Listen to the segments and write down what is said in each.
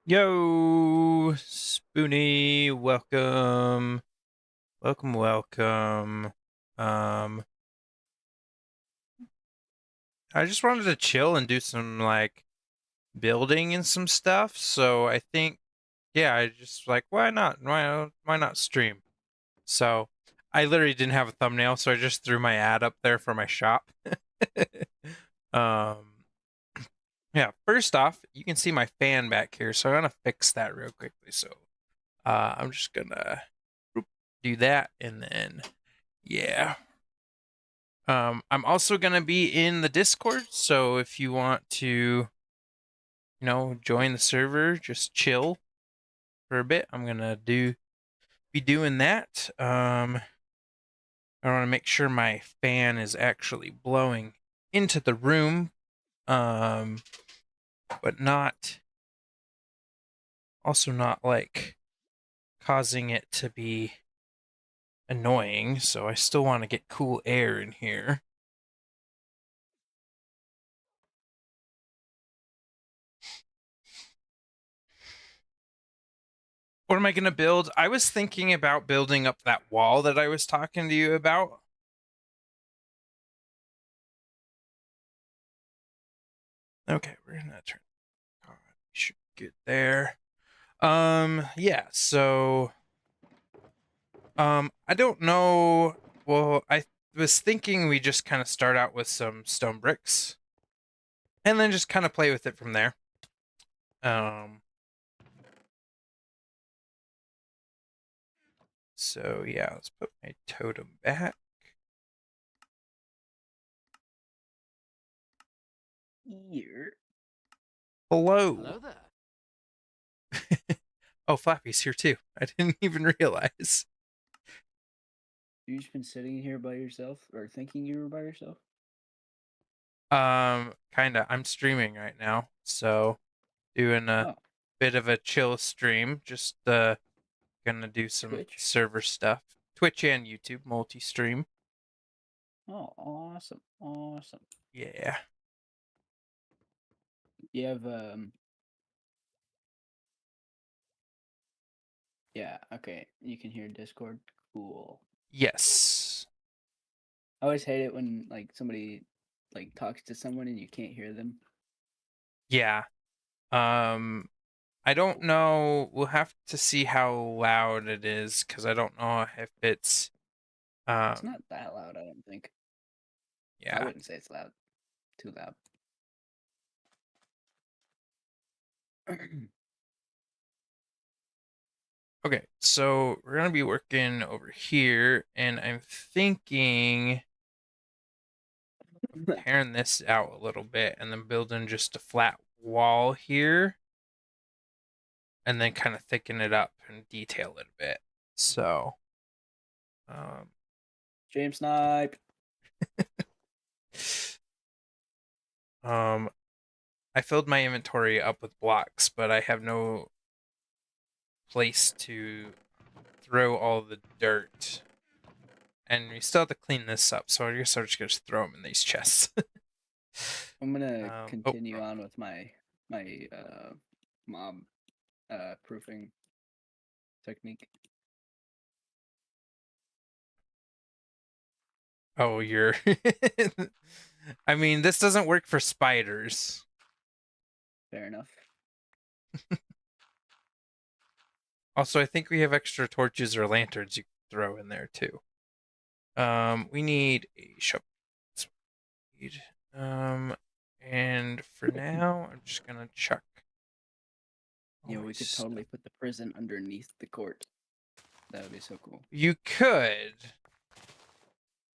Yo, Spoonie, welcome, welcome. Um, I just wanted to chill and do some like building and some stuff. So I think, yeah, I just like, why not? Why not stream? So I literally didn't have a thumbnail, so I just threw my ad up there for my shop. Um, yeah, first off, you can see my fan back here, so I'm gonna fix that real quickly. So, I'm just gonna do that and then yeah. I'm also gonna be in the Discord, so if you want to, join the server, just chill for a bit. I'm gonna be doing that. I want to make sure my fan is actually blowing into the room, um, but not also not like causing it to be annoying. So I still want to get cool air in here. What am I going to build? I was thinking about building up that wall that I was talking to you about. Okay, we're going to turn. God, we should get there. Yeah, so I don't know. Well, I was thinking we just kind of start out with some stone bricks and then just kind of play with it from there. Um so yeah, let's put my totem back. Here. Hello. Hello there. Oh, Flappy's here too. I didn't even realize. You just been sitting here by yourself or thinking you were by yourself? Kinda. I'm streaming right now, so doing a Oh, bit of a chill stream. Just gonna do some Twitch. server stuff. Twitch and YouTube multi-stream. Oh, awesome. Awesome. Yeah. You have yeah, okay. You can hear Discord. Cool. Yes. I always hate it when like somebody like talks to someone and you can't hear them. Yeah. Um I don't know. We'll have to see how loud it is because I don't know if it's It's um not that loud, I don't think. I yeah. wouldn't say it's loud. Too loud. Okay, so we're gonna be working over here, and I'm thinking tearing this out a little bit and then building just a flat wall here, and then kind of thicken it up and detail it a bit. So, um, James Snipe. um, I filled my inventory up with blocks, but I have no place to throw all the dirt. And we still have to clean this up, so I guess I'm just gonna throw them in these chests. I'm gonna Oh, continue on with my mob proofing technique. oh, you're. I mean, this doesn't work for spiders. Fair enough. Also, I think we have extra torches or lanterns you can throw in there too. We need a shovel. Um, and for now, I'm just gonna chuck. You know, we Always could stuff. totally put the prison underneath the court. That would be so cool. You could.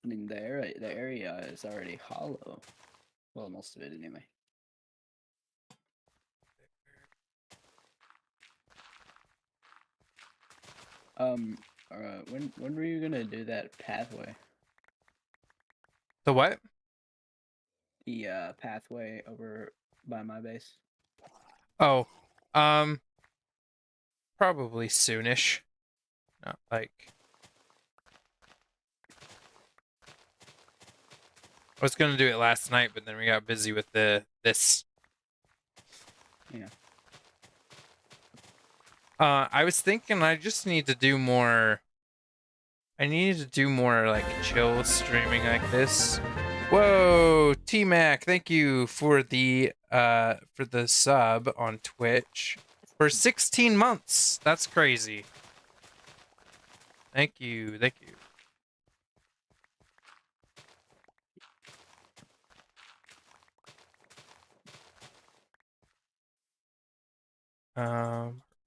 I mean, the area is already hollow. Well, most of it anyway. Um, when were you gonna do that pathway? The what? The pathway over by my base. Oh, um, probably soonish. Not like I was gonna do it last night, but then we got busy with this. Yeah. I was thinking I just need to do more. I need to do more like chill streaming like this. Whoa, T Mac, thank you for the sub on Twitch for 16 months. That's crazy. Thank you, thank you.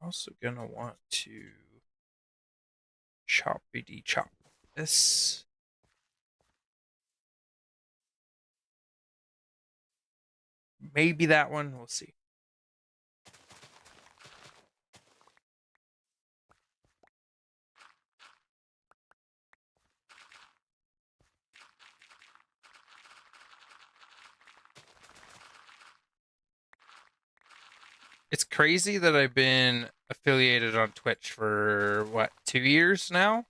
Also gonna want to choppity chop this. Maybe that one, we'll see. It's crazy that I've been affiliated on Twitch for what, 2 years now?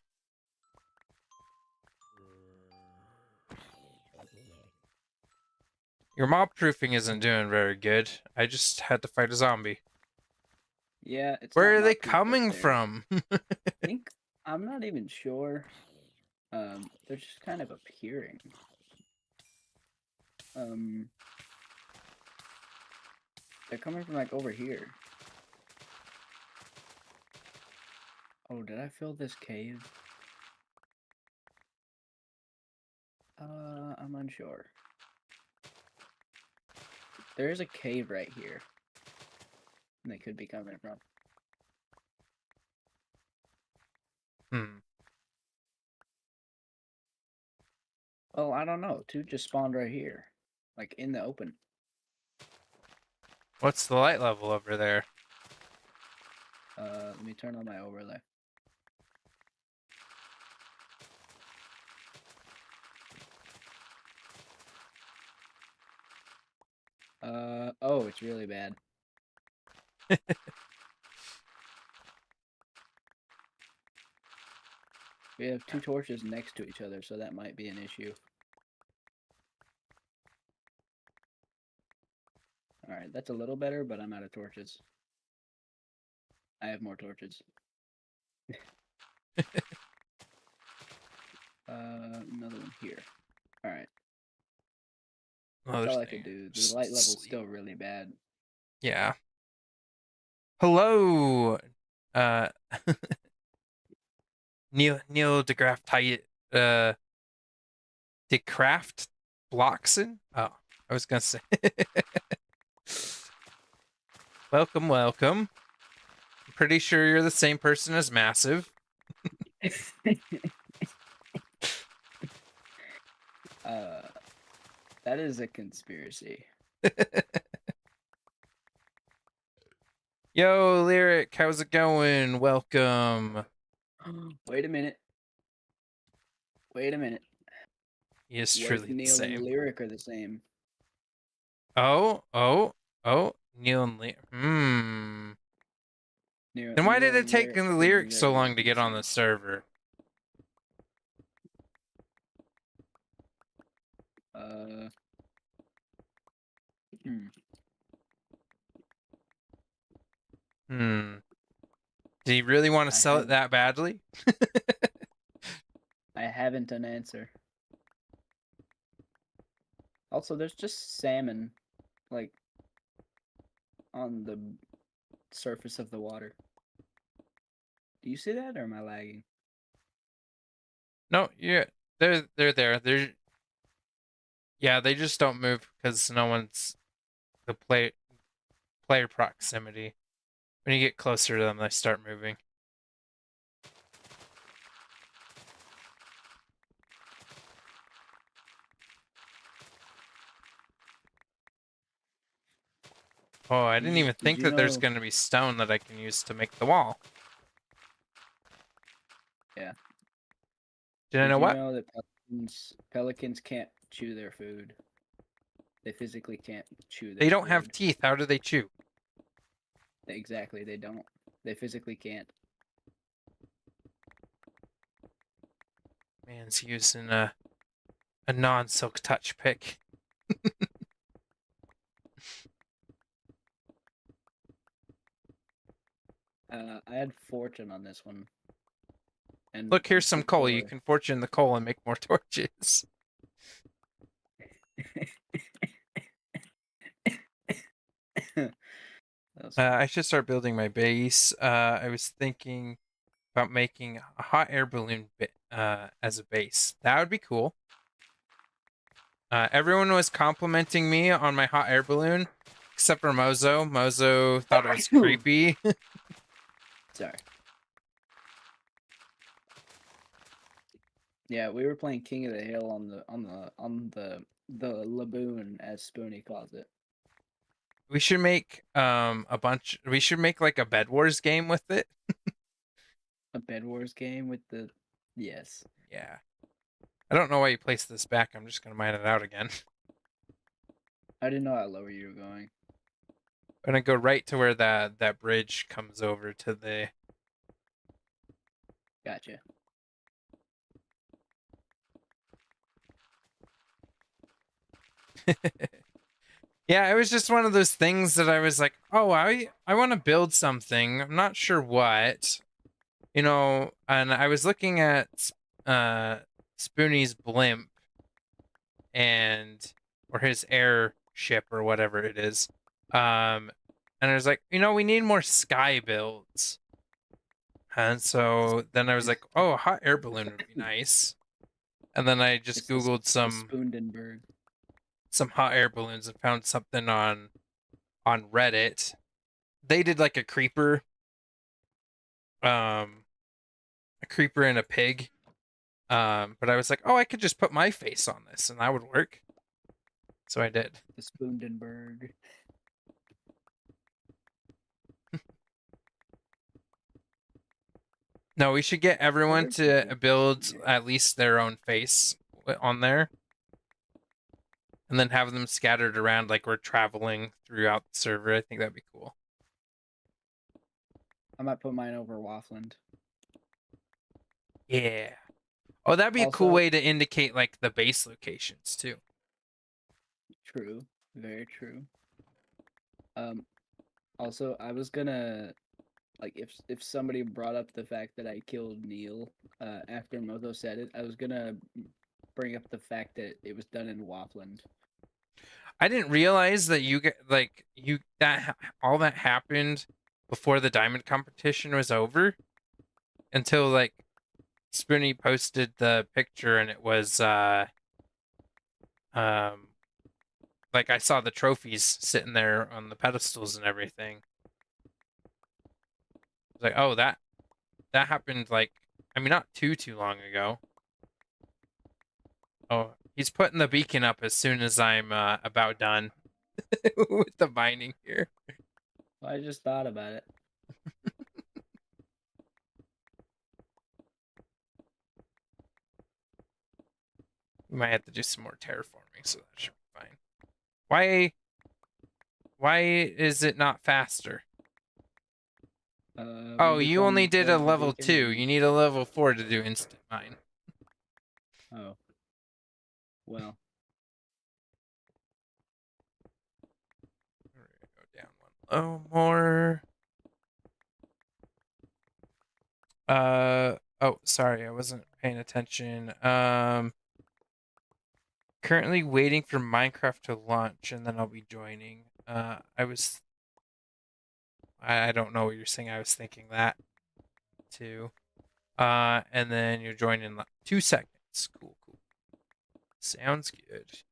Your mob proofing isn't doing very good. I just had to fight a zombie. Yeah, it's Where not are they mob-proof up coming there. from? I think I'm not even sure. They're just kind of appearing. They're coming from like over here. Oh, did I fill this cave? I'm unsure. There is a cave right here. And they could be coming from. Well, I don't know. Two just spawned right here. Like in the open. What's the light level over there? Let me turn on my overlay. Oh, it's really bad. We have two torches next to each other, so that might be an issue. Alright, that's a little better, but I'm out of torches. I have more torches. Another one here. Alright. That's all I could do. The light level's still really bad. Yeah. Hello, Neil deGraft DeCraft Blockson. Oh, I was gonna say. Welcome, welcome. I'm pretty sure you're the same person as Massive. That is a conspiracy. Yo, Lyric, how's it going? Welcome. Wait a minute. Wait a minute. He is What truly if the Neil same. and Lyric are the same? Oh, Neil and Lyric. Then why did it take the Lyric so long to get on the server? Did he really want to sell it that badly? I haven't an answer. Also, there's just salmon, like, on the surface of the water. Do you see that, or am I lagging? No, yeah, they're there. Yeah, they just don't move because no one's the player proximity. When you get closer to them, they start moving. Oh, I didn't even think that there's going to be stone that I can use to make the wall. Yeah. Did I know what? You know that pelicans can't chew their food. They physically can't chew their They don't food. have teeth. How do they chew? Exactly, they don't. They physically can't. Man's using a non-silk touch pick. I had fortune on this one. And Look, here's some coal. You C4. can fortune the coal and make more torches. That was I should start building my base. I was thinking about making a hot air balloon as a base. That would be cool. Everyone was complimenting me on my hot air balloon, except for Mozo. Mozo thought it was creepy. Sorry. Yeah, we were playing King of the Hill on the laboon, as Spoonie calls it. We should make a bunch. We should make like a Bed Wars game with it. A Bed Wars game with the yes. Yeah. I don't know why you placed this back. I'm just gonna mine it out again. I didn't know how low you were going. I'm gonna go right to where that bridge comes over to the. Gotcha. Yeah, it was just one of those things that I was like, oh, I want to build something. I'm not sure what, you know. And I was looking at Spoonie's blimp and or his airship or whatever it is. And I was like, we need more sky builds. And so then I was like, oh, a hot air balloon would be nice. And then I just Googled some hot air balloons and found something on Reddit. They did like a creeper and a pig. But I was like, oh, I could just put my face on this and that would work. So I did. The Spoondenberg. No, we should get everyone to build at least their own face on there. And then have them scattered around like we're traveling throughout the server. I think that'd be cool. I might put mine over Waffland. Yeah. Oh, that'd be a cool Also- way to indicate like the base locations too. True. Very true. Also, I was gonna like if somebody brought up the fact that I killed Neil after Mozo said it, I was gonna bring up the fact that it was done in Waffland. I didn't realize that all that happened before the diamond competition was over until like Spoonie posted the picture and it was like I saw the trophies sitting there on the pedestals and everything. I was like, oh, that happened like, I mean, not too long ago. Oh, he's putting the beacon up as soon as I'm about done with the mining here. Well, I just thought about it. We might have to do some more terraforming, so that should be fine. Why is it not faster? Oh, you only did a level 2. You need a level 4 to do instant mine. Oh. Well. We're gonna go down one low more. Oh, sorry, I wasn't paying attention. Currently waiting for Minecraft to launch, and then I'll be joining. I don't know what you're saying. I was thinking that too. And then you're joining in 2 seconds. Cool. Sounds good.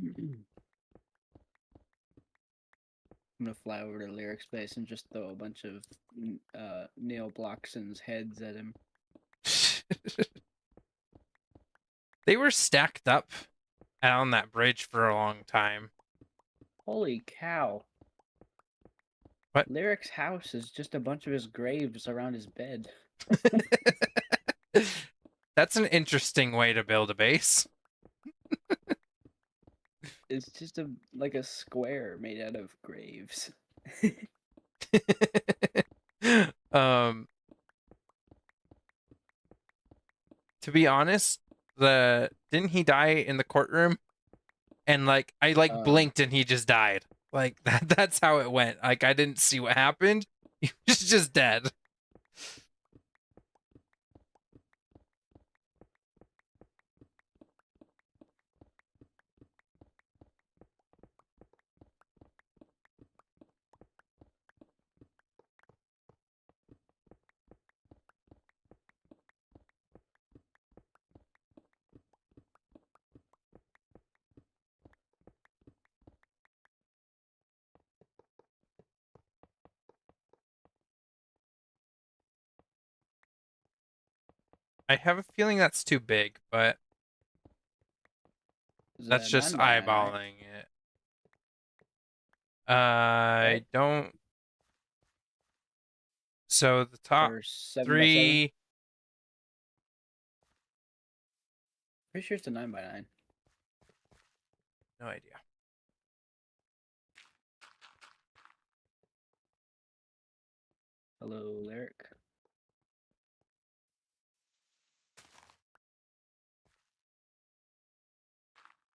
I'm gonna fly over to Lyric Space and just throw a bunch of Neil Blockson's heads at him. They were stacked up on that bridge for a long time. Holy cow. What? Lyric's house is just a bunch of his graves around his bed. That's an interesting way to build a base. It's just like a square made out of graves. To be honest, didn't he die in the courtroom? And like I blinked and he just died. Like that's how it went. Like I didn't see what happened. He was just dead. I have a feeling that's too big, but Is that's that just 9x9, right? eyeballing it. I Right? don't. So the top Or 7x7? 3, Pretty sure it's a 9x9. no idea. Hello, Lyric.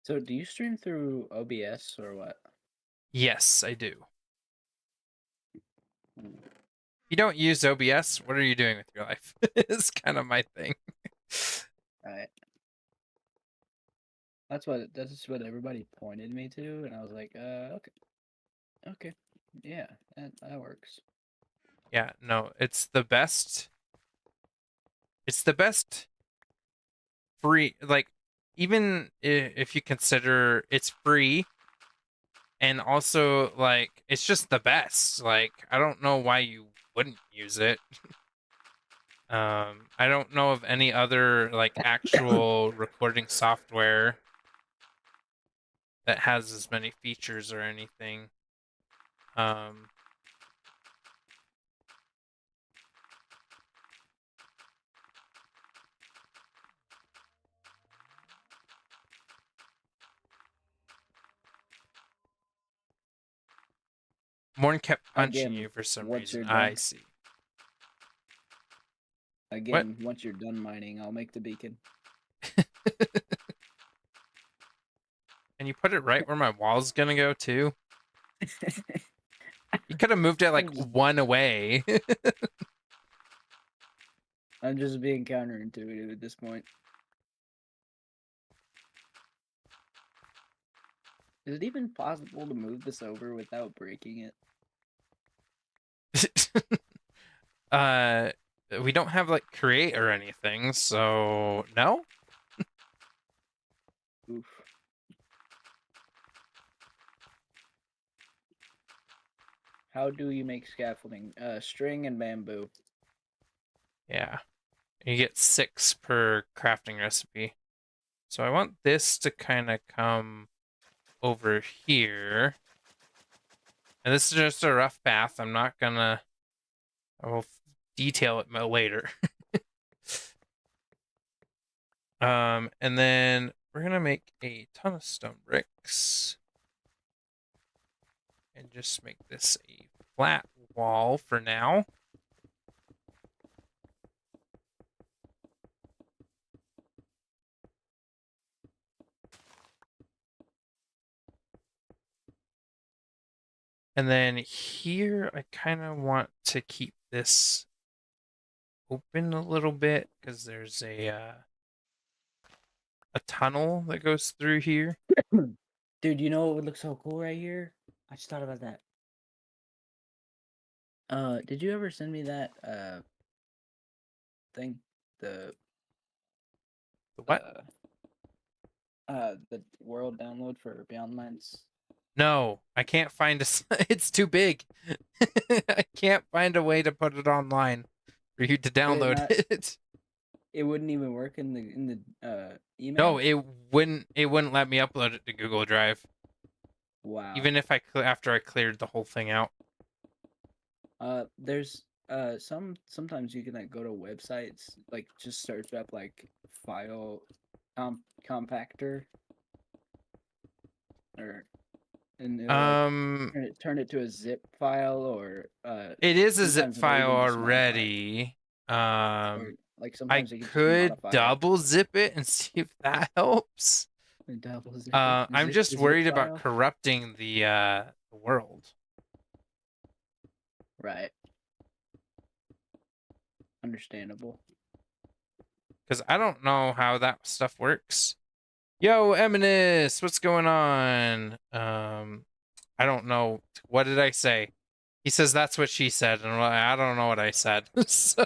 So, do you stream through OBS or what? Yes, I do. Hmm. If you don't use OBS, what are you doing with your life? It's kind of my thing. Right. That's what everybody pointed me to, and I was like, okay, okay, yeah, that works. Yeah, no, it's the best. It's the best free, like, even if you consider it's free and also like it's just the best. Like, I don't know why you wouldn't use it. I don't know of any other like actual recording software that has as many features or anything. Um, Morn kept punching you Again, for some once reason. you're I done, see. What? once you're done mining, I'll make the beacon. And you put it right where my wall's gonna go too? You could have moved it like I'm just, one away. I'm just being counterintuitive at this point. Is it even possible to move this over without breaking it? uh, we don't have like create or anything, so no. Oof. How do you make scaffolding? String and bamboo. Yeah, you get 6 per crafting recipe. So I want this to kind of come over here. And this is just a rough path. I'm not gonna. I will detail it later. And then we're gonna make a ton of stone bricks. And just make this a flat wall for now. And then here, I kind of want to keep this open a little bit because there's a tunnel that goes through here. Dude, you know what would look so cool right here? I just thought about that. Did you ever send me that thing? The The what? the world download for Beyond Mines. No, I can't find a. It's too big. I can't find a way to put it online for you to Would it download not? it. It wouldn't even work in the No, email. it wouldn't. It wouldn't let me upload it to Google Drive, Wow. even if after I cleared the whole thing out. There's sometimes you can like go to websites, like just search up like file compactor, or and it'll like Um, turn it to a zip file, or it is a zip sometimes it'll file even just modify it, already. or like I sometimes it can just could modify it double zip it and see if that helps. and double zip it. I'm Zip just the zip worried about file. corrupting the world. Right. Understandable. Because I don't know how that stuff works. Yo, Eminus, what's going on? I don't know. What did I say? He says that's what she said, and I don't know what I said. So,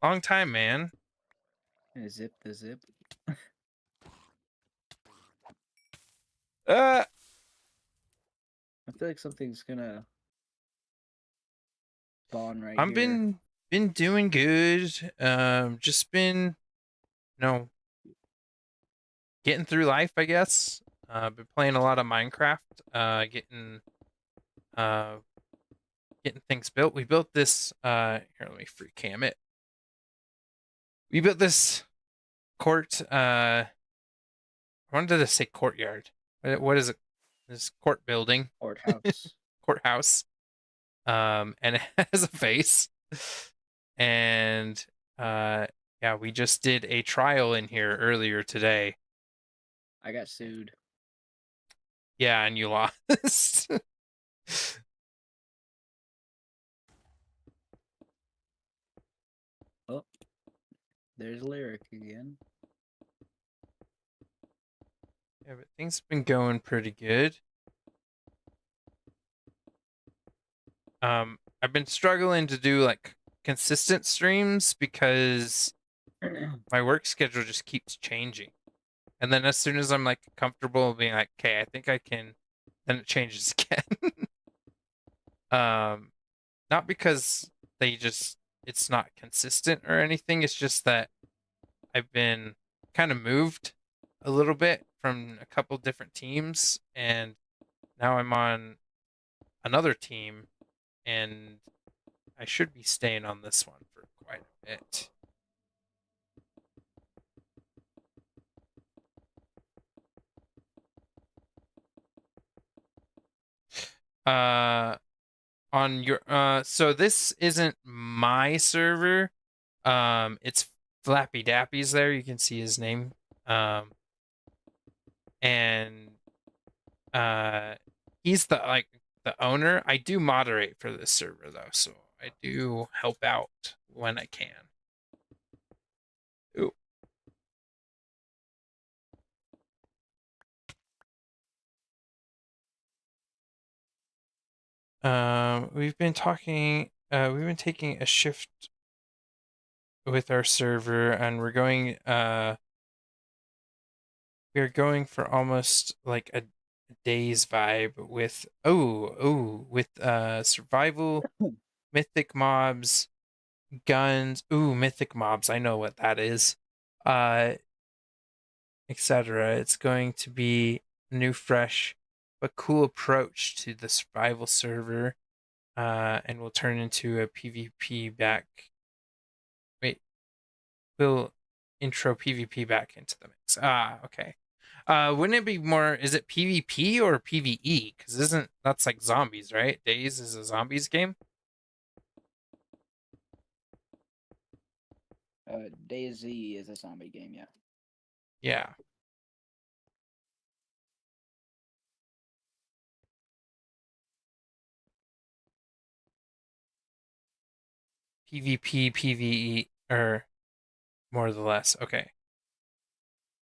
long time, man. Zip the zip. Uh, I feel like something's gonna spawn right I've here. been doing good. Just been, you know, getting through life, I guess. Been playing a lot of Minecraft. Uh, getting things built. We built this. Here, let me free cam it. We built this court. I wanted to say courtyard. What is it? This court building, Courthouse. courthouse. And it has a face. And yeah, we just did a trial in here earlier today. I got sued. Yeah, and you lost. Oh, there's Lyric again. Yeah, but things have been going pretty good. I've been struggling to do like consistent streams because my work schedule just keeps changing. And then as soon as I'm like comfortable being like, okay, I think I can, then it changes again. Not because it's not consistent or anything. It's just that I've been kind of moved a little bit from a couple different teams, and now I'm on another team, and I should be staying on this one for quite a bit. Uh, on your so this isn't my server. It's Flappy Dappy's there. You can see his name. And he's the owner. I do moderate for this server though, so I do help out when I can. Ooh. We've been talking. We've been taking a shift with our server, and we're going. We're going for almost like a day's vibe with survival, mythic mobs, guns. Ooh, mythic mobs. I know what that is. Uh, etc. It's going to be a new, fresh, but cool approach to the survival server, and will turn into a PvP back. Wait, we'll intro PvP back into the mix. Ah, okay. Wouldn't it be more? Is it PvP or PvE? Because isn't that's like zombies, right? Days is a zombies game. DayZ is a zombie game, yeah. Yeah. PvP, PvE, or more or less. Okay.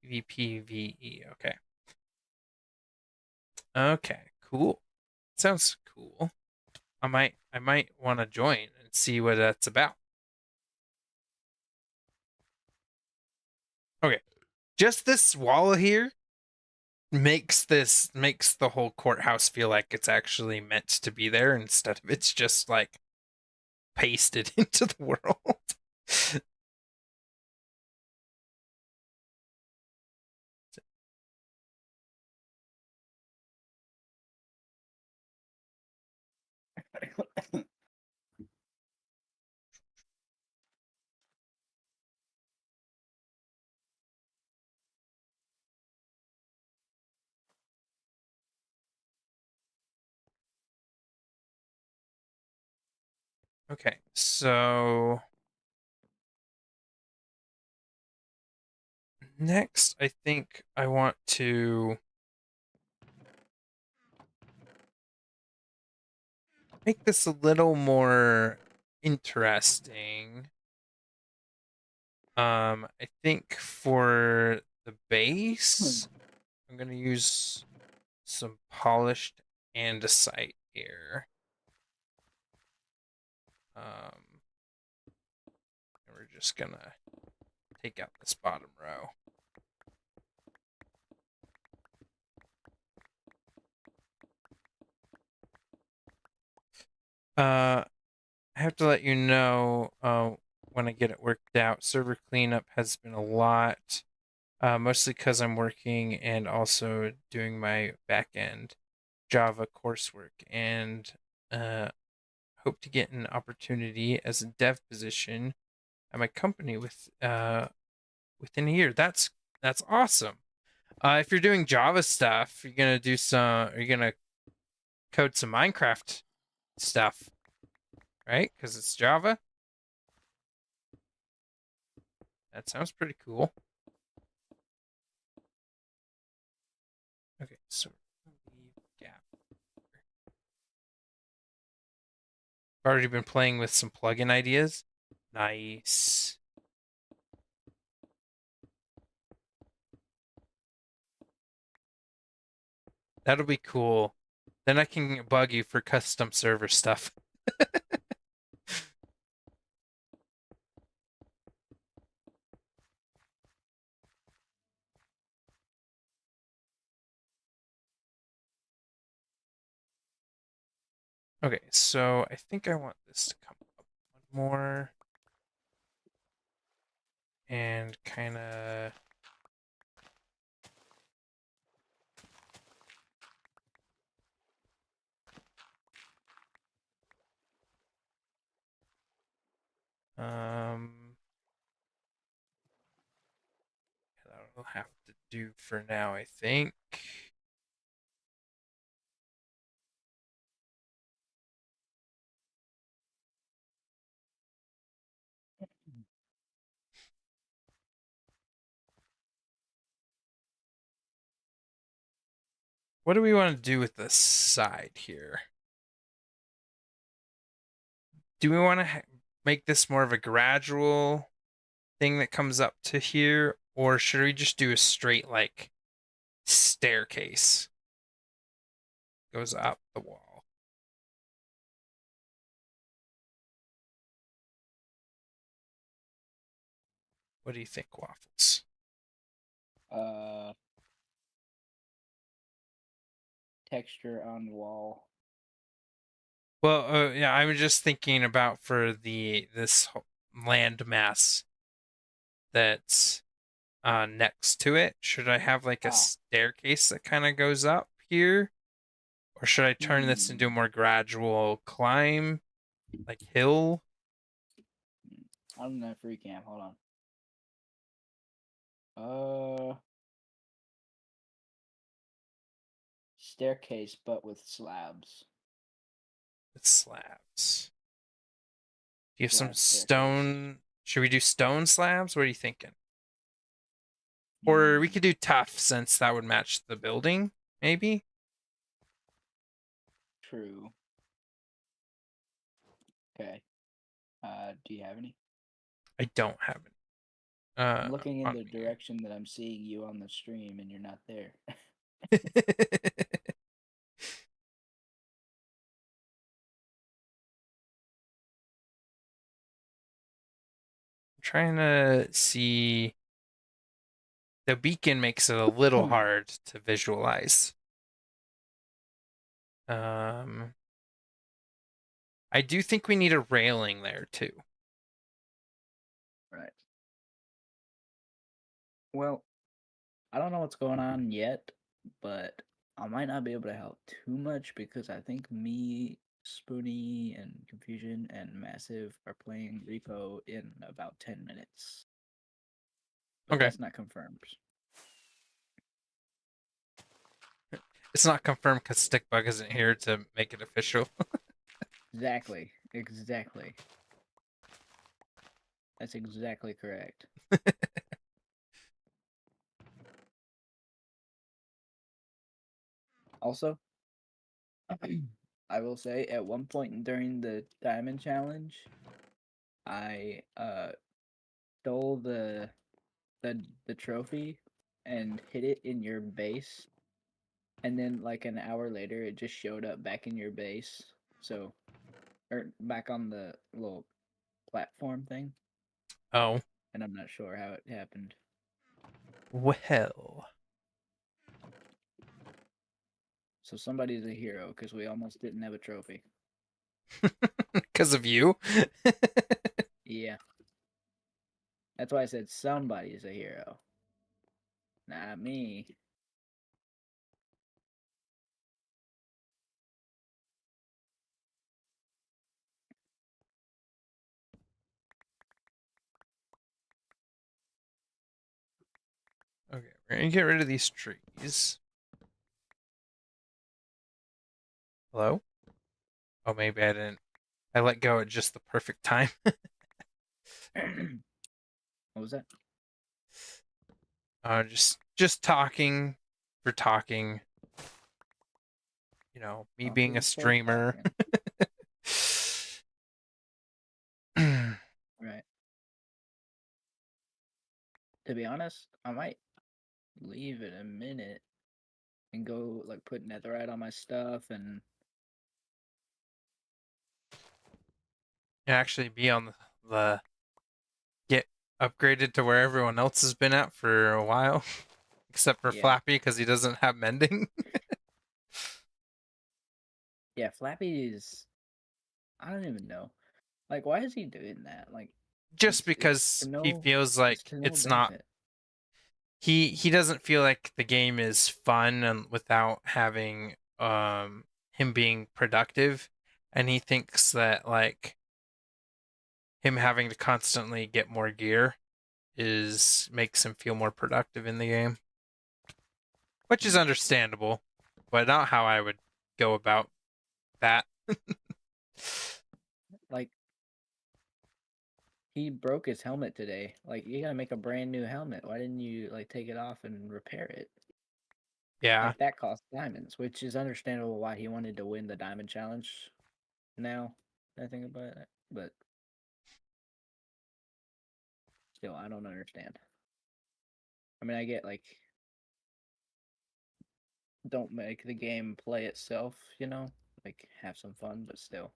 PvP, VE. Okay. Okay. Cool. Sounds cool. I might want to join and see what that's about. Okay. Just this wall here makes the whole courthouse feel like it's actually meant to be there instead of it's just like pasted into the world. Okay, so next I think I want to make this a little more interesting, I think for the base, I'm gonna use some polished andesite here. And we're just gonna take out this bottom row. I have to let you know when I get it worked out. Server cleanup has been a lot, mostly because I'm working and also doing my back end Java coursework, and hope to get an opportunity as a dev position at my company within a year. That's awesome. If you're doing Java stuff, you're gonna do some. You're gonna code some Minecraft stuff, right? Because it's Java. That sounds pretty cool. Okay, so leave gap. I've already been playing with some plugin ideas. Nice. That'll be cool. Then I can bug you for custom server stuff. Okay, so I think I want this to come up one more. And kind of... that'll have to do for now, I think. What do we want to do with the side here? Do we want to make this more of a gradual thing that comes up to here, or should we just do a straight like staircase goes up the wall? What do you think, Waffles? Texture on the wall. Well, yeah, I was just thinking about for this land mass that's next to it. Should I have like a staircase that kind of goes up here? Or should I turn this into a more gradual climb, like hill? I'm in free camp. Hold on. Staircase, but with slabs. With slabs. Do you have some Slab staircase. stone? Should we do stone slabs? What are you thinking? Or we could do tough since that would match the building, maybe? True. Okay. Do you have any? I don't have it. I'm looking in the direction that I'm seeing you on the stream, and you're not there. I'm trying to see. The beacon makes it a little hard to visualize. I do think we need a railing there too. Right. Well, I don't know what's going on yet, but I might not be able to help too much because I think me, Spoony, and Confusion and Massive are playing Repo in about 10 minutes. But Okay. that's not confirmed. It's not confirmed because Stickbug isn't here to make it official. Exactly. That's exactly correct. Also, I will say at one point during the diamond challenge, I stole the trophy and hid it in your base, and then like an hour later it just showed up back in your base. So or back on the little platform thing, Oh, and I'm not sure how it happened. well. So somebody's a hero because we almost didn't have a trophy. Because of you? Yeah. That's why I said somebody's a hero. Not me. Okay, we're gonna get rid of these trees. Hello? Oh, maybe I didn't. I let go at just the perfect time. What was that? Just talking for talking. You know, me being a Talking for streamer. talking. Right. To be honest, I might leave in a minute and go like put netherite on my stuff and Actually be on the get upgraded to where everyone else has been at for a while, except for yeah. Flappy because he doesn't have mending. Yeah, Flappy is I don't even know. Like why is he doing that? Like Just it's to because he no feels it's like to no it's not benefit. he doesn't feel like the game is fun and without having him being productive, and he thinks that like him having to constantly get more gear is makes him feel more productive in the game, which is Hmm. understandable, but not how I would go about that. Like he broke his helmet today. Like you gotta make a brand new helmet. Why didn't you like take it off and repair it? Yeah, Like that costs diamonds, which is understandable why he wanted to win the diamond challenge. Now, I think about it, but still, I don't understand. I mean, I get like don't make the game play itself, you know, like have some fun, but still,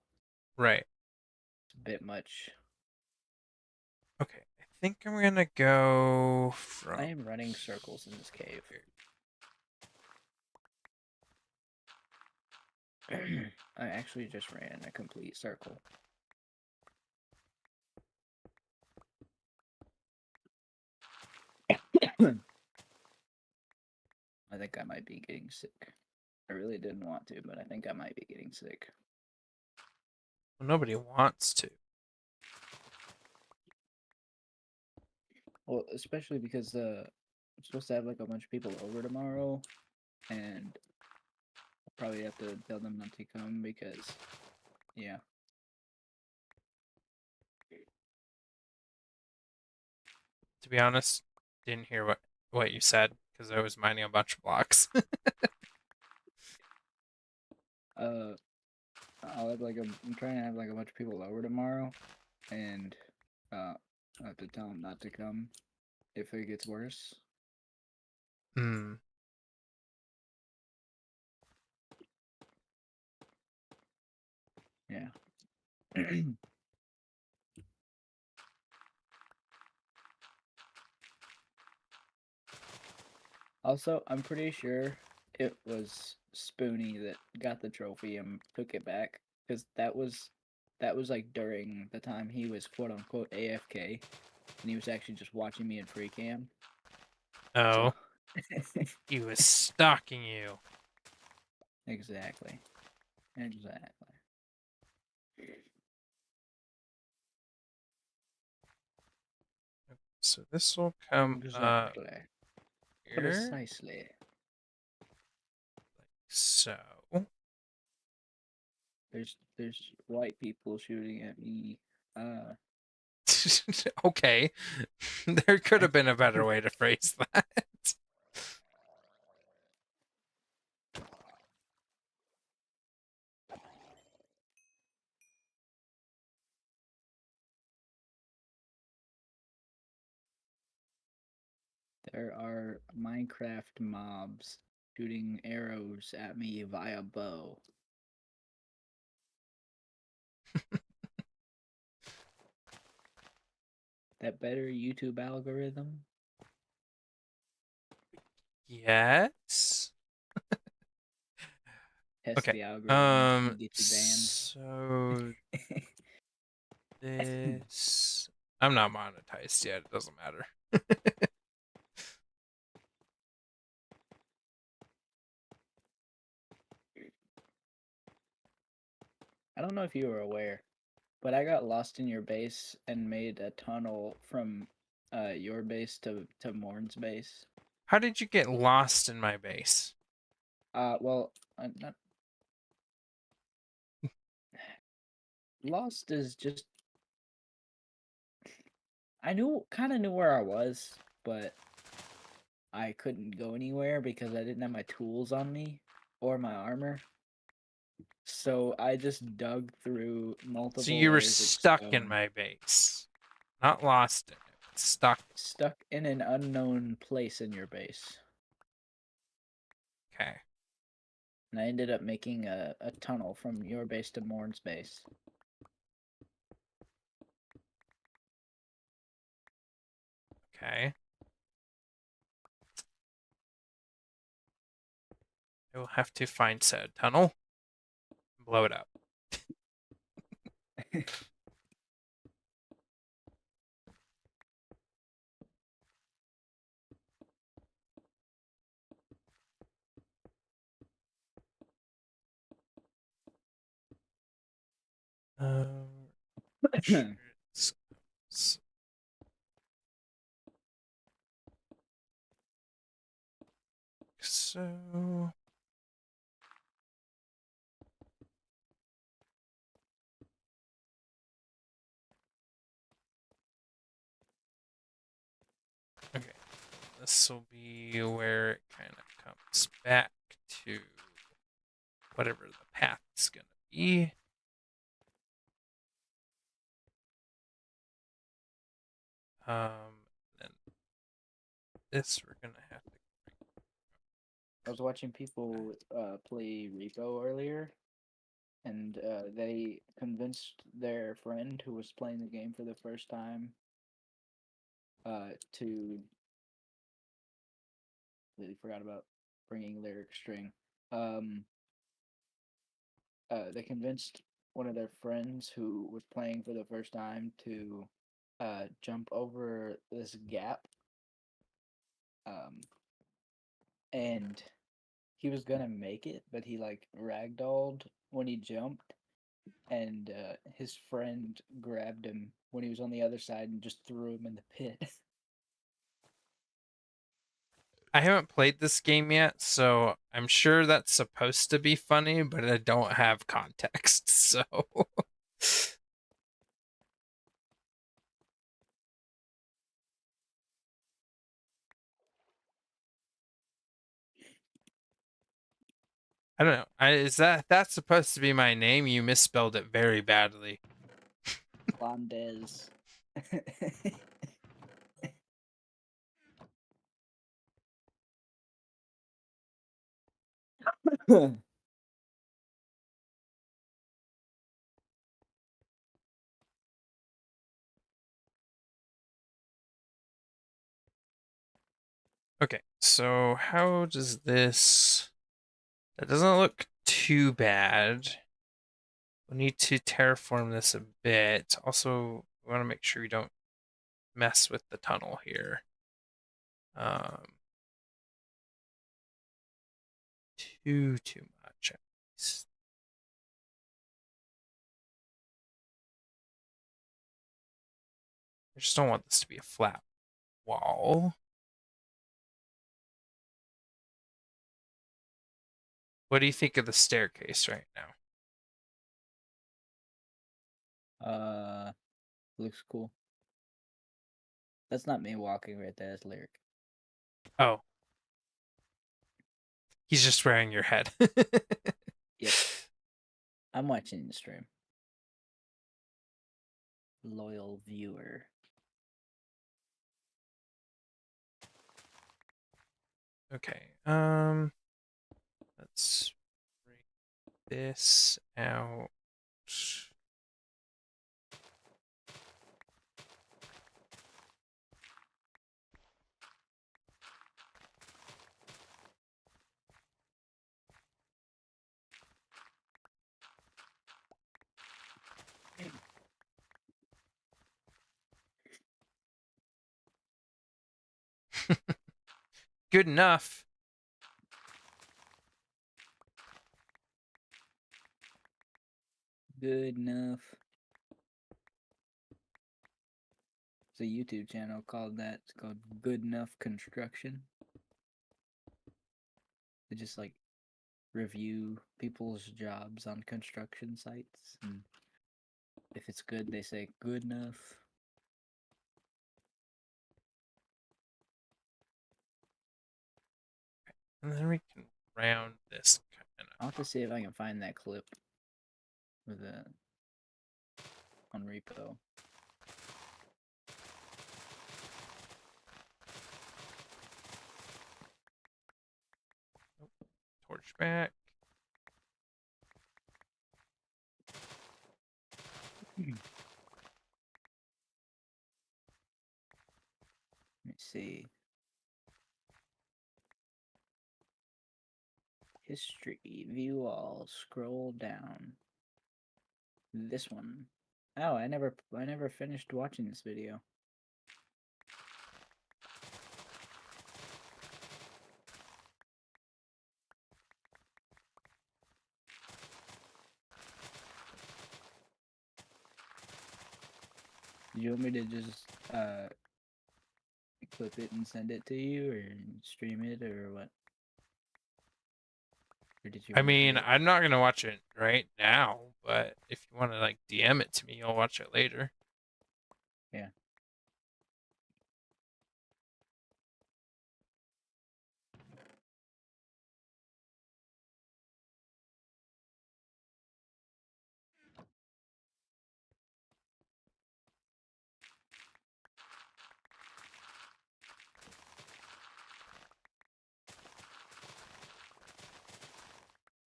right. it's a bit much. Okay, I think I'm gonna go I from am running circles in this cave. here. I actually just ran a complete circle. I think I might be getting sick. I really didn't want to, but I think I might be getting sick. Well, nobody wants to. Well, especially because I'm supposed to have like a bunch of people over tomorrow, and I'll probably have to tell them not to come because, yeah. To be honest, didn't hear what you said because I was mining a bunch of blocks. Uh, I'll have like I'm trying to have like a bunch of people over tomorrow, and I have to tell them not to come if it gets worse. Hmm. Yeah. Also, I'm pretty sure it was Spoonie that got the trophy and took it back because that was like during the time he was quote unquote AFK and he was actually just watching me in free cam. So Oh, he was stalking you. exactly. Exactly. So this will come up Exactly. here, Precisely. so. There's white people shooting at me. Okay, there could have been a better way to phrase that. There are Minecraft mobs shooting arrows at me via bow. That better YouTube algorithm? Yes. Test Okay. the algorithm and get you banned. So this I'm not monetized yet. It doesn't matter. I don't know if you were aware, but I got lost in your base and made a tunnel from your base to Morn's base. How did you get lost in my base? Well, not lost is just I kind of knew where I was, but I couldn't go anywhere because I didn't have my tools on me or my armor. So I just dug through So multiple you were layers of stuck in stone, my base. Not lost in it, but stuck. stuck in an unknown place in your base. Okay. And I ended up making a tunnel from your base to Morn's base. Okay. I will have to find said tunnel and blow it up. Sure it's- so okay. This will be where it kind of comes back to whatever the path is gonna be. Then this we're gonna have to. I was watching people play Repo earlier, and they convinced their friend who was playing the game for the first time to. Completely forgot about bringing lyric string. Um, they convinced one of their friends who was playing for the first time to jump over this gap. Um, and he was gonna make it, but he like ragdolled when he jumped, and his friend grabbed him when he was on the other side and just threw him in the pit. I haven't played this game yet, so I'm sure that's supposed to be funny, but I don't have context, so I don't know. Is that's supposed to be my name? You misspelled it very badly. Blondez. Okay, so how does this? That doesn't look too bad. We need to terraform this a bit. Also, we want to make sure we don't mess with the tunnel here. Um, too much. At least. I just don't want this to be a flat wall. What do you think of the staircase right now? Looks cool. That's not me walking right there. That's lyric. Oh, he's just wearing your head. Yep. I'm watching the stream. Loyal viewer. Okay. Let's bring this out. Good enough. Good enough. It's a YouTube channel called that. It's called Good Enough Construction. They just like review people's jobs on construction sites, and if it's good, they say good enough. And then we can round this kind I'll of have to see if I can find that clip with on repo. torch back. Let me see. History, view all, scroll down. This one. Oh, I never finished watching this video. Do you want me to just clip it and send it to you, or stream it, or what? Or did you I want to mean, do it? I'm not gonna watch it right now, but if you want to like DM it to me, I'll watch it later. Yeah.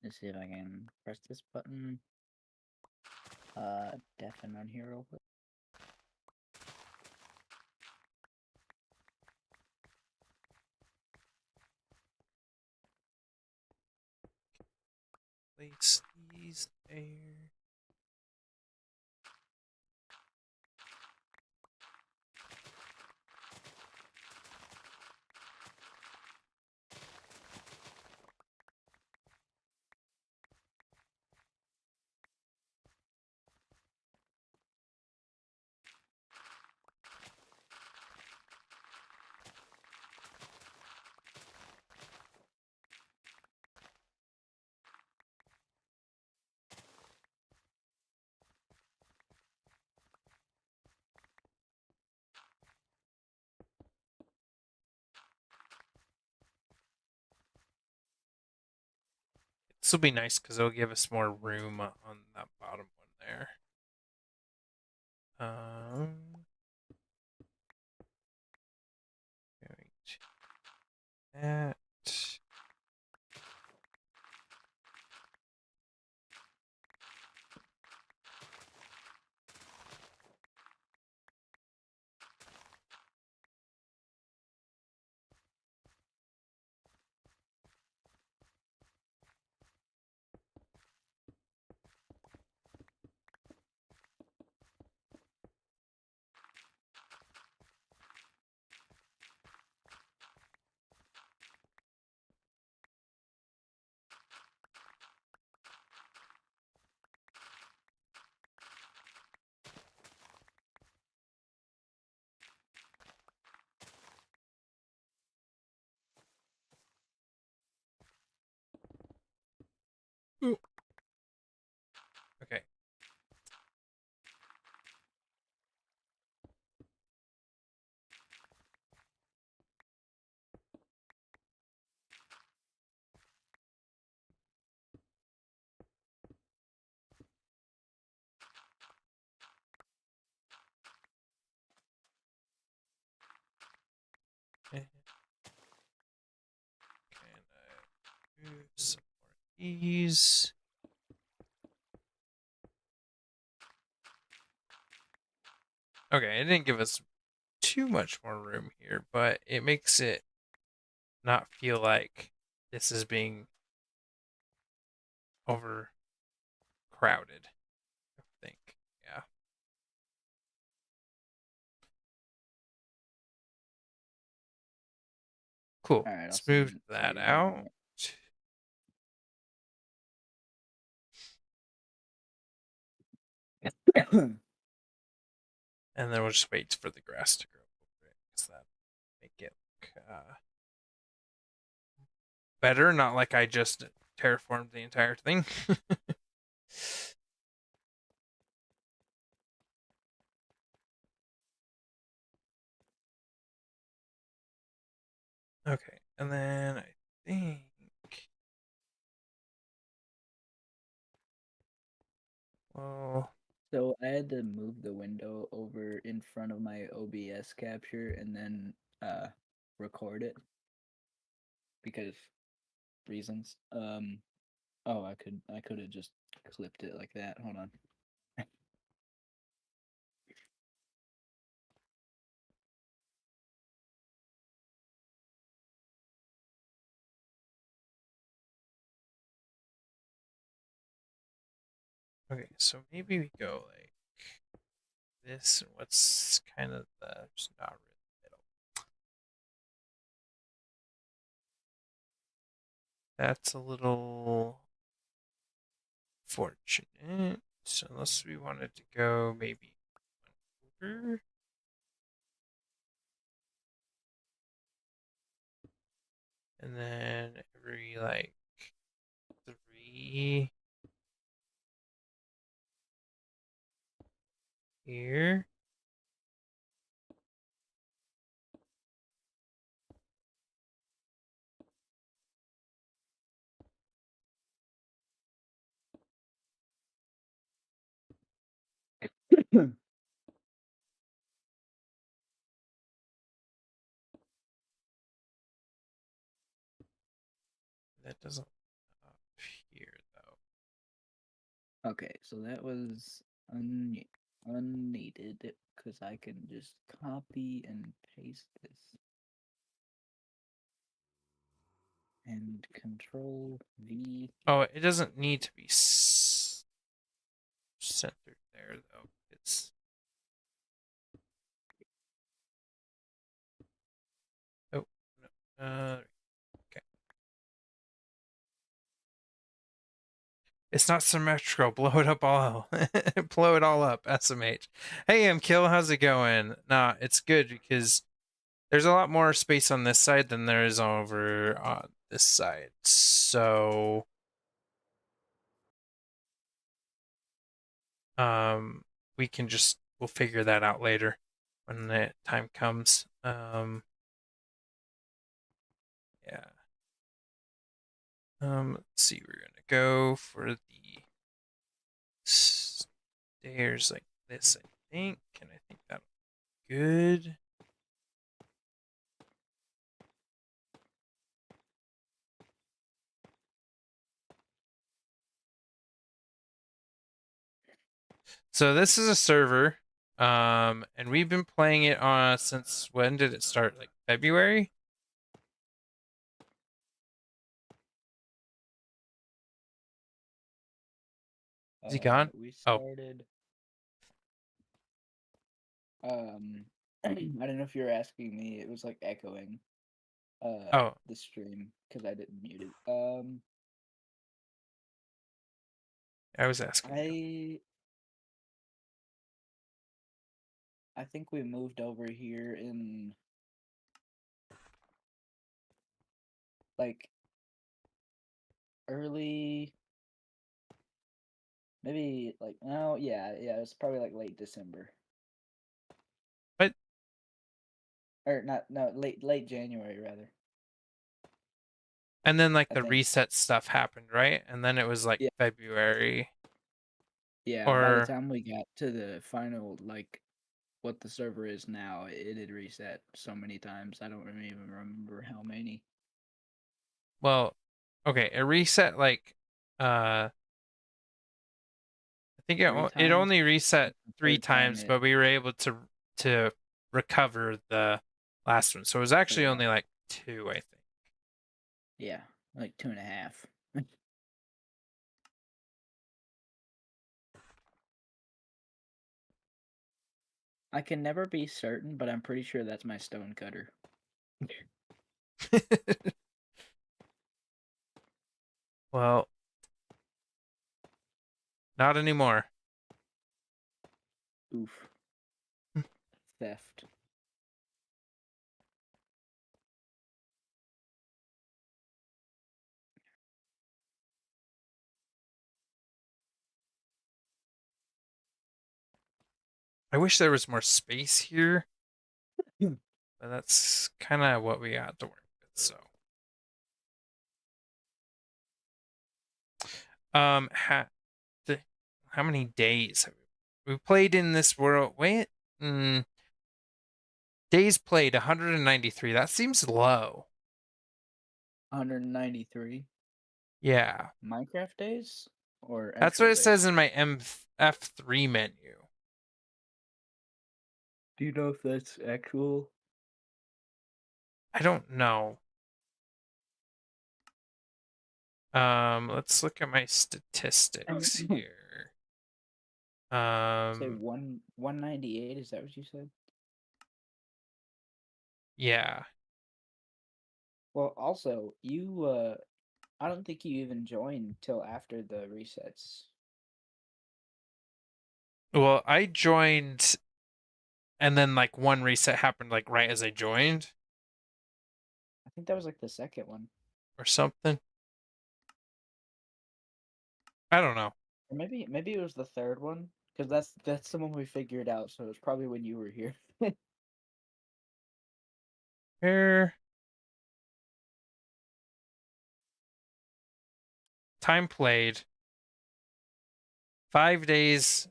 Let's see if I can press this button. Deafen on here real quick. Place these there. This will be nice because it'll give us more room on that bottom one there. Going to that. Ooh. Okay. these. Okay, it didn't give us too much more room here, but it makes it not feel like this is being overcrowded, I think. Yeah. Cool. All right, I'll Let's move send for that you in a out. moment. And then we'll just wait for the grass to grow over it, because that make it look better, not like I just terraformed the entire thing. Okay, and then I think, well, So I had to move the window over in front of my OBS capture and then record it because reasons. Oh, I could have just clipped it like that. Hold on. okay, so maybe we go like this, and what's kind of the, just not really middle. That's a little fortunate. So unless we wanted to go maybe over, and then every like 3 here. That doesn't up here though. Okay, so that was unneeded because I can just copy and paste this and Control V. Oh, it doesn't need to be centered there though. It's oh no. Okay. It's not symmetrical. Blow it up all. Blow it all up. SMH. Hey, MKill, how's it going? Nah, it's good because there's a lot more space on this side than there is over on this side. So, um, we can just we'll figure that out later when the time comes. Yeah. Let's see. We're gonna go for the stairs like this, I think, and I think that'll be good. So this is a server, and we've been playing it on since when did it start? Like February? Is he gone? We Oh, started. I don't know if you're asking me. It was like echoing oh, the stream because I didn't mute it. I was asking you. I I think we moved over here in like early, maybe like no, yeah, it's probably like late December But or not, no, late January rather. and then like I the think. reset stuff happened, right? And then it was like Yeah, February yeah. By the or time we got to the final, like what the server is now, it had reset so many times. I don't even remember how many. well, okay, it reset like I think it, Three it times. only reset The 3 third time times, but we were able to recover the last one. So it was actually yeah, only like 2, I think. yeah, like 2.5. I can never be certain, but I'm pretty sure that's my stone cutter. Well, not anymore. Oof. Theft. I wish there was more space here, but that's kind of what we got to work with. So, um, ha, how many days have we played in this world? Wait, days played 193. That seems low. 193 Yeah, Minecraft days or that's what actual it says days. in my F3 menu. Do you know if that's actual? I don't know. Let's look at my statistics here. Say Um, 198. Is that what you said? yeah. Well, also you I don't think you even joined till after the resets. Well, I joined, and then like one reset happened like right as I joined I think that was like the second one, or something. I don't know. or maybe it was the third one because that's the one we figured out. So it's probably when you were here. Here, time played 5 days,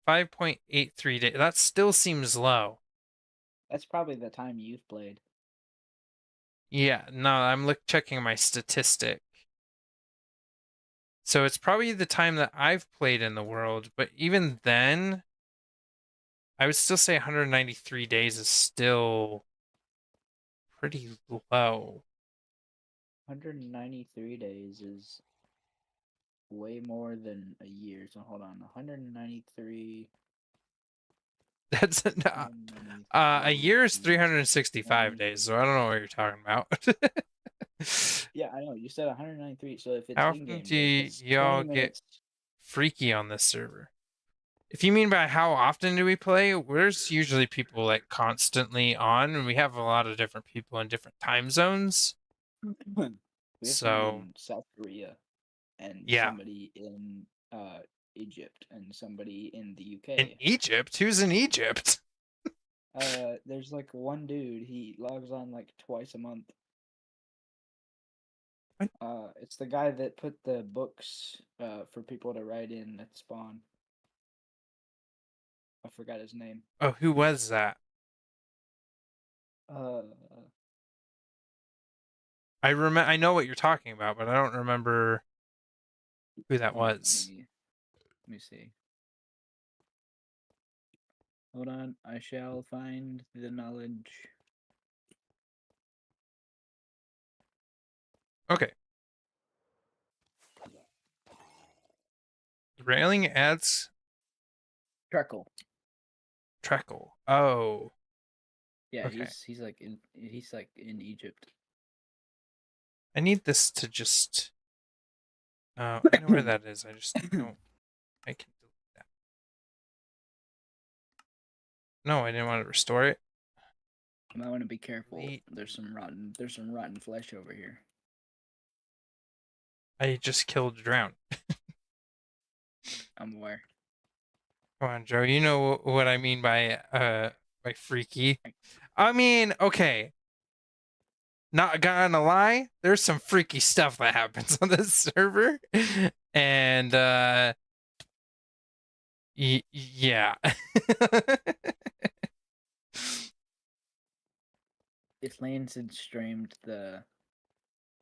5.83 days. That still seems low. That's probably the time you've played. Yeah, no, I'm checking my statistic. So it's probably the time that I've played in the world, but even then, I would still say 193 days is still pretty low. 193 days is way more than a year. So hold on, 193, That's a 193 year is is 365 days, so I don't know what you're talking about. Yeah, I know. You said 193. So if it's How in often game, do if it's 20 y'all get minutes, freaky on this server? If you mean by how often do we play, there's usually people like constantly on, and we have a lot of different people in different time zones. we have somebody So in South Korea and yeah, somebody in Egypt and somebody in the in UK. Egypt, who's in Egypt? There's like one dude. He logs on like twice a month. What? It's the guy that put the books for people to write in at spawn. I forgot his name. Oh, who was that? Uh, I remember. I know what you're talking about, but I don't remember who that hold on, was. let me see. Hold on, I shall find the knowledge. Okay, railing adds Treckle. Treckle. Oh, Yeah, okay. he's like in Egypt. I need this to just. I know where that is. I just don't. I can delete that. No, I didn't want to restore it. You might want to be careful. Delete. There's some rotten flesh over here. I just killed Drown. I'm aware. Come on, Joe. You know what I mean by freaky. I mean, okay. Not gonna lie, there's some freaky stuff that happens on this server, and yeah. If Lance had streamed the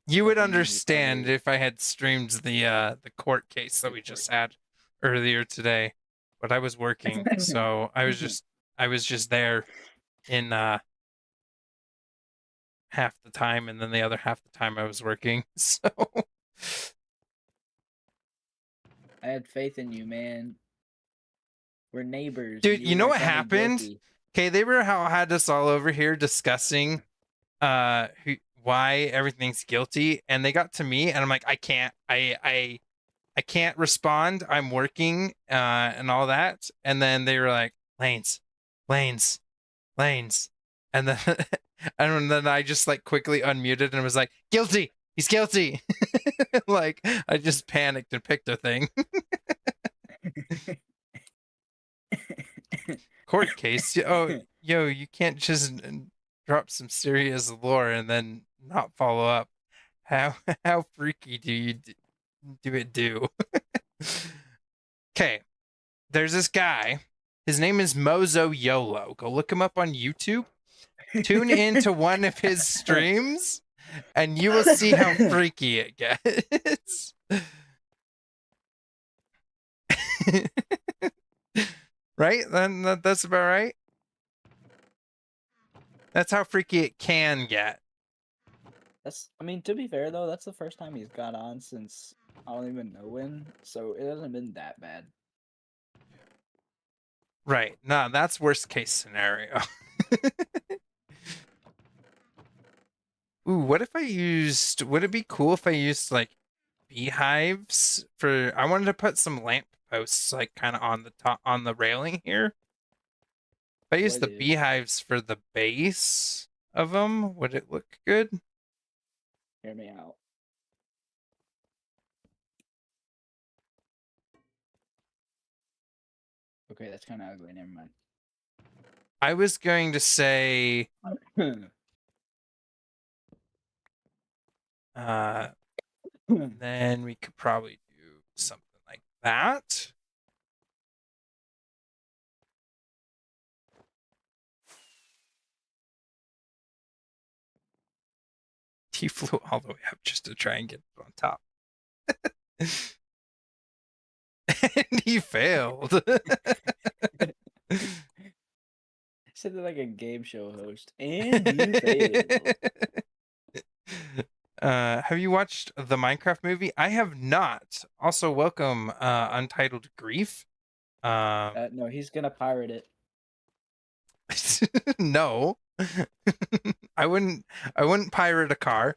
You would But then he understand probably if I had streamed the court case that we just had earlier today, but I was working, so I was just there in half the time, and then the other half the time I was working. So I had faith in you, man. We're neighbors. dude, You you were know gonna what tell me happened? guilty. Okay, they were how had us all over here discussing why everything's guilty, and they got to me and I'm like, I can't respond. I'm working and all that. And then they were like, Lanes, Lanes, Lanes. And then and then I just like quickly unmuted and was like, guilty. He's guilty. Like I just panicked and picked a thing. Court case. Oh, yo, you can't just drop some serious lore and then not follow up. How how freaky do you do it do? Okay, there's this guy. His name is Mozo YOLO. Go look him up on YouTube. Tune into one of his streams, and you will see how freaky it gets. Right? Then that's about right. That's how freaky it can get. I mean, to be fair though, that's the first time he's got on since I don't even know when, so it hasn't been that bad. Right. No, that's worst case scenario. Ooh, what if I used, would it be cool if I used like beehives for, I wanted to put some lamp posts like kind of on the top, on the railing here. If I use the What if? beehives for the base of them, would it look good? Hear me out. Okay, that's kind of ugly. Never mind. I was going to say, then we could probably do something like that. He flew all the way up just to try and get it on top. And he failed. Sounded like a game show host, and you failed. Have you watched the Minecraft movie? I have not. Also, welcome, Untitled Grief. No, he's gonna pirate it. No, I wouldn't. I wouldn't pirate a car.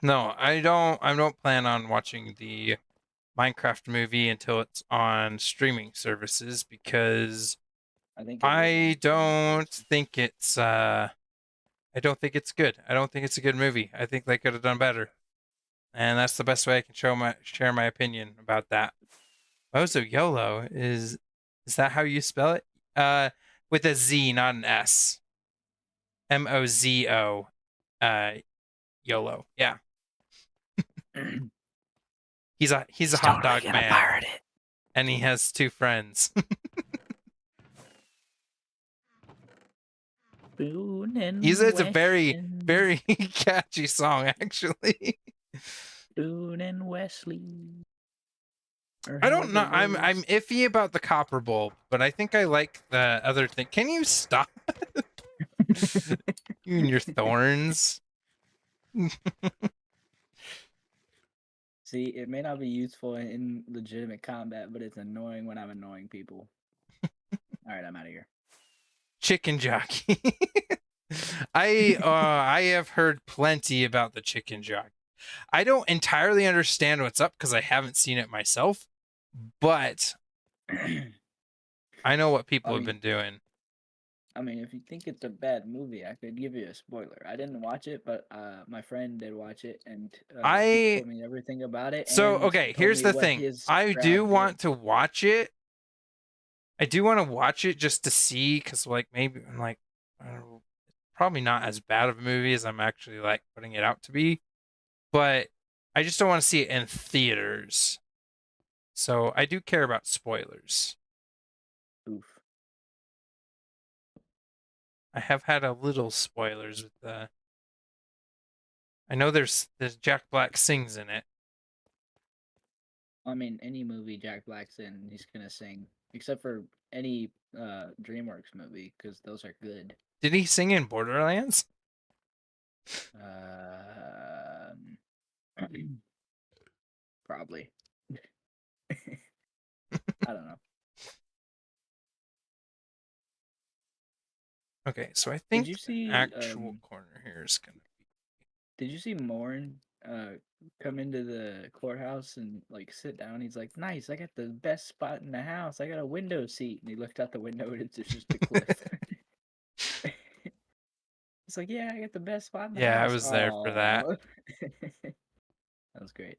No, I don't. I don't plan on watching the Minecraft movie until it's on streaming services because I think I don't think it's. I don't think it's good. I don't think it's a good movie. I think they could have done better, and that's the best way I can share my opinion about that. Mozo YOLO is that how you spell it? With a Z, not an S. MOZO. YOLO. Yeah. He's a hot dog man, pirate it. and he has two friends. It's a very catchy song, actually. Boone and Wesley. I don't know. I'm iffy about the copper bulb, but I think I like the other thing. Can you stop? You and your thorns. See, it may not be useful in legitimate combat, but it's annoying when I'm annoying people. All right, I'm out of here. Chicken jockey. I have heard plenty about the chicken jockey. I don't entirely understand what's up because I haven't seen it myself, but I know what people have been doing. I mean, if you think it's a bad movie, I could give you a spoiler. I didn't watch it, but my friend did watch it, and he told me everything about it. So, and okay, here's the thing. I do want to watch it. I do want to watch it just to see, because like maybe I'm like, probably not as bad of a movie as I'm actually like putting it out to be, but I just don't want to see it in theaters. So I do care about spoilers. Oof. I have had a little spoilers with the. I know there's Jack Black sings in it. I mean, any movie Jack Black's in, he's gonna sing, except for any DreamWorks movie, because those are good. Did he sing in Borderlands? Um, probably. I don't know. Okay, so I Did think you the see? actual corner here is gonna be. Did you see Morn come into the courthouse and like sit down? He's like, "Nice, I got the best spot in the house. I got a window seat." And he looked out the window and it's just a cliff. It's like, "Yeah, I got the best spot in the Yeah, I house." was there for that. Oh, that was great.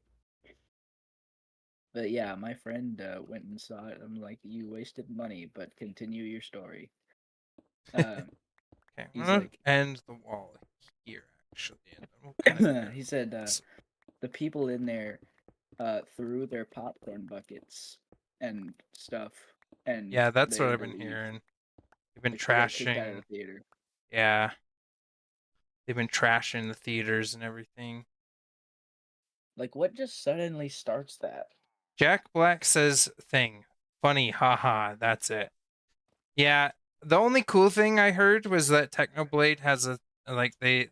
But yeah, my friend went and saw it. I'm like, "You wasted money, but continue your story." Um, Okay, I'm he's gonna like, end the wall here actually, and then we'll kind of go he said, the people in there threw their popcorn buckets and stuff, and Yeah, that's they what had I've to been leave. hearing. They've been Like they got kicked out of the trashing. theater. Yeah, they've been trashing the theaters and everything. Like what just suddenly starts that? Jack Black says thing. Funny, haha, that's it. Yeah, the only cool thing I heard was that Technoblade has a like the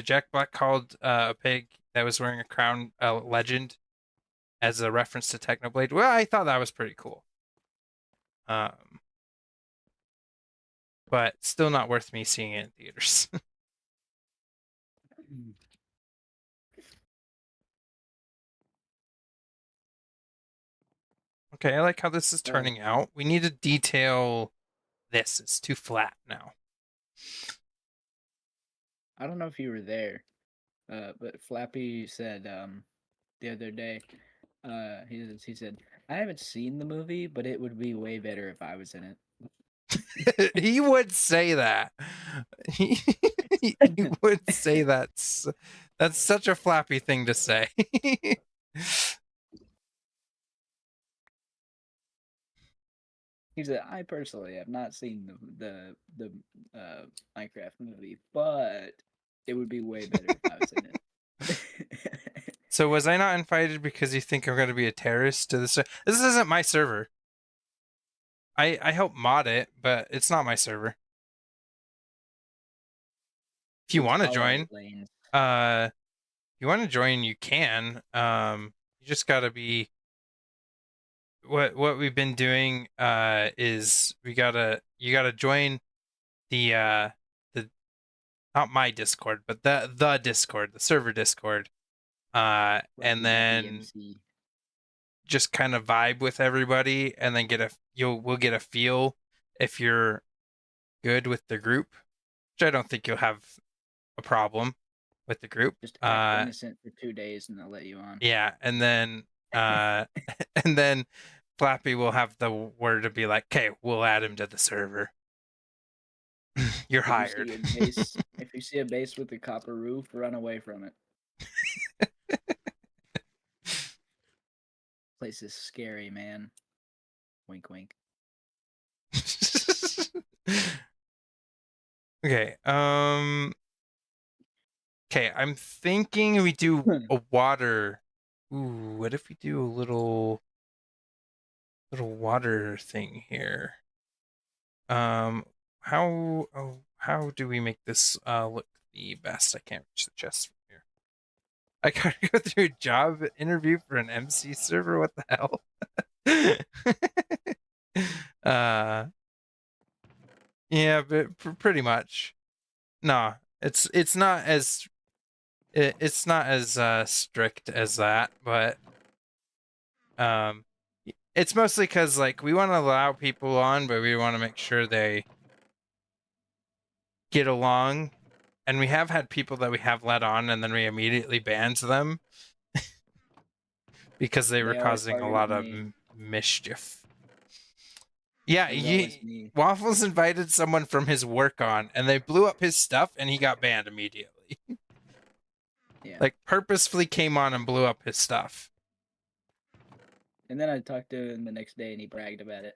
Jack Black called a pig that was wearing a crown a legend as a reference to Technoblade. Well, I thought that was pretty cool. Um, but still not worth me seeing it in theaters. Okay, I like how this is turning out. We need to detail this. It's too flat now. I don't know if you were there, but Flappy said the other day, he said, "I haven't seen the movie, but it would be way better if I was in it." He would say that. He, he would say that's such a Flappy thing to say. He said, "I personally have not seen the Minecraft movie, but it would be way better if I was in it." So was I not invited because you think I'm going to be a terrorist to this? This isn't my server. I help mod it, but it's not my server. If you It's want to Hollow join, Lanes. if you want to join, you can. You just got to be what we've been doing is you gotta join the not my Discord, but the Discord, the server Discord. And Flappy got the then MC. just kind of vibe with everybody and then we'll get a feel if you're good with the group, which I don't think you'll have a problem with the group. Just act innocent for 2 days and they'll let you on. Yeah, and then and then Flappy will have the word to be like, "Okay, we'll add him to the server." You're If you hired. see a base, if you see a base with a copper roof, run away from it. Place is scary, man. Wink, wink. Okay. Okay, I'm thinking we do a water. Ooh, what if we do a little water thing here? How do we make this look the best? I can't reach the chest from here. I gotta go through a job interview for an MC server. What the hell? uh, yeah, but pretty much. No, it's not as it's not as strict as that, but um, it's mostly because like we want to allow people on, but we want to make sure they get along. And we have had people that we have let on, and then we immediately banned them because they were They always causing a targeted lot of me. mischief. Yeah, It was always me. Waffles invited someone from his work on, and they blew up his stuff, and he got banned immediately. Yeah. Like purposefully came on and blew up his stuff. And then I talked to him the next day and he bragged about it.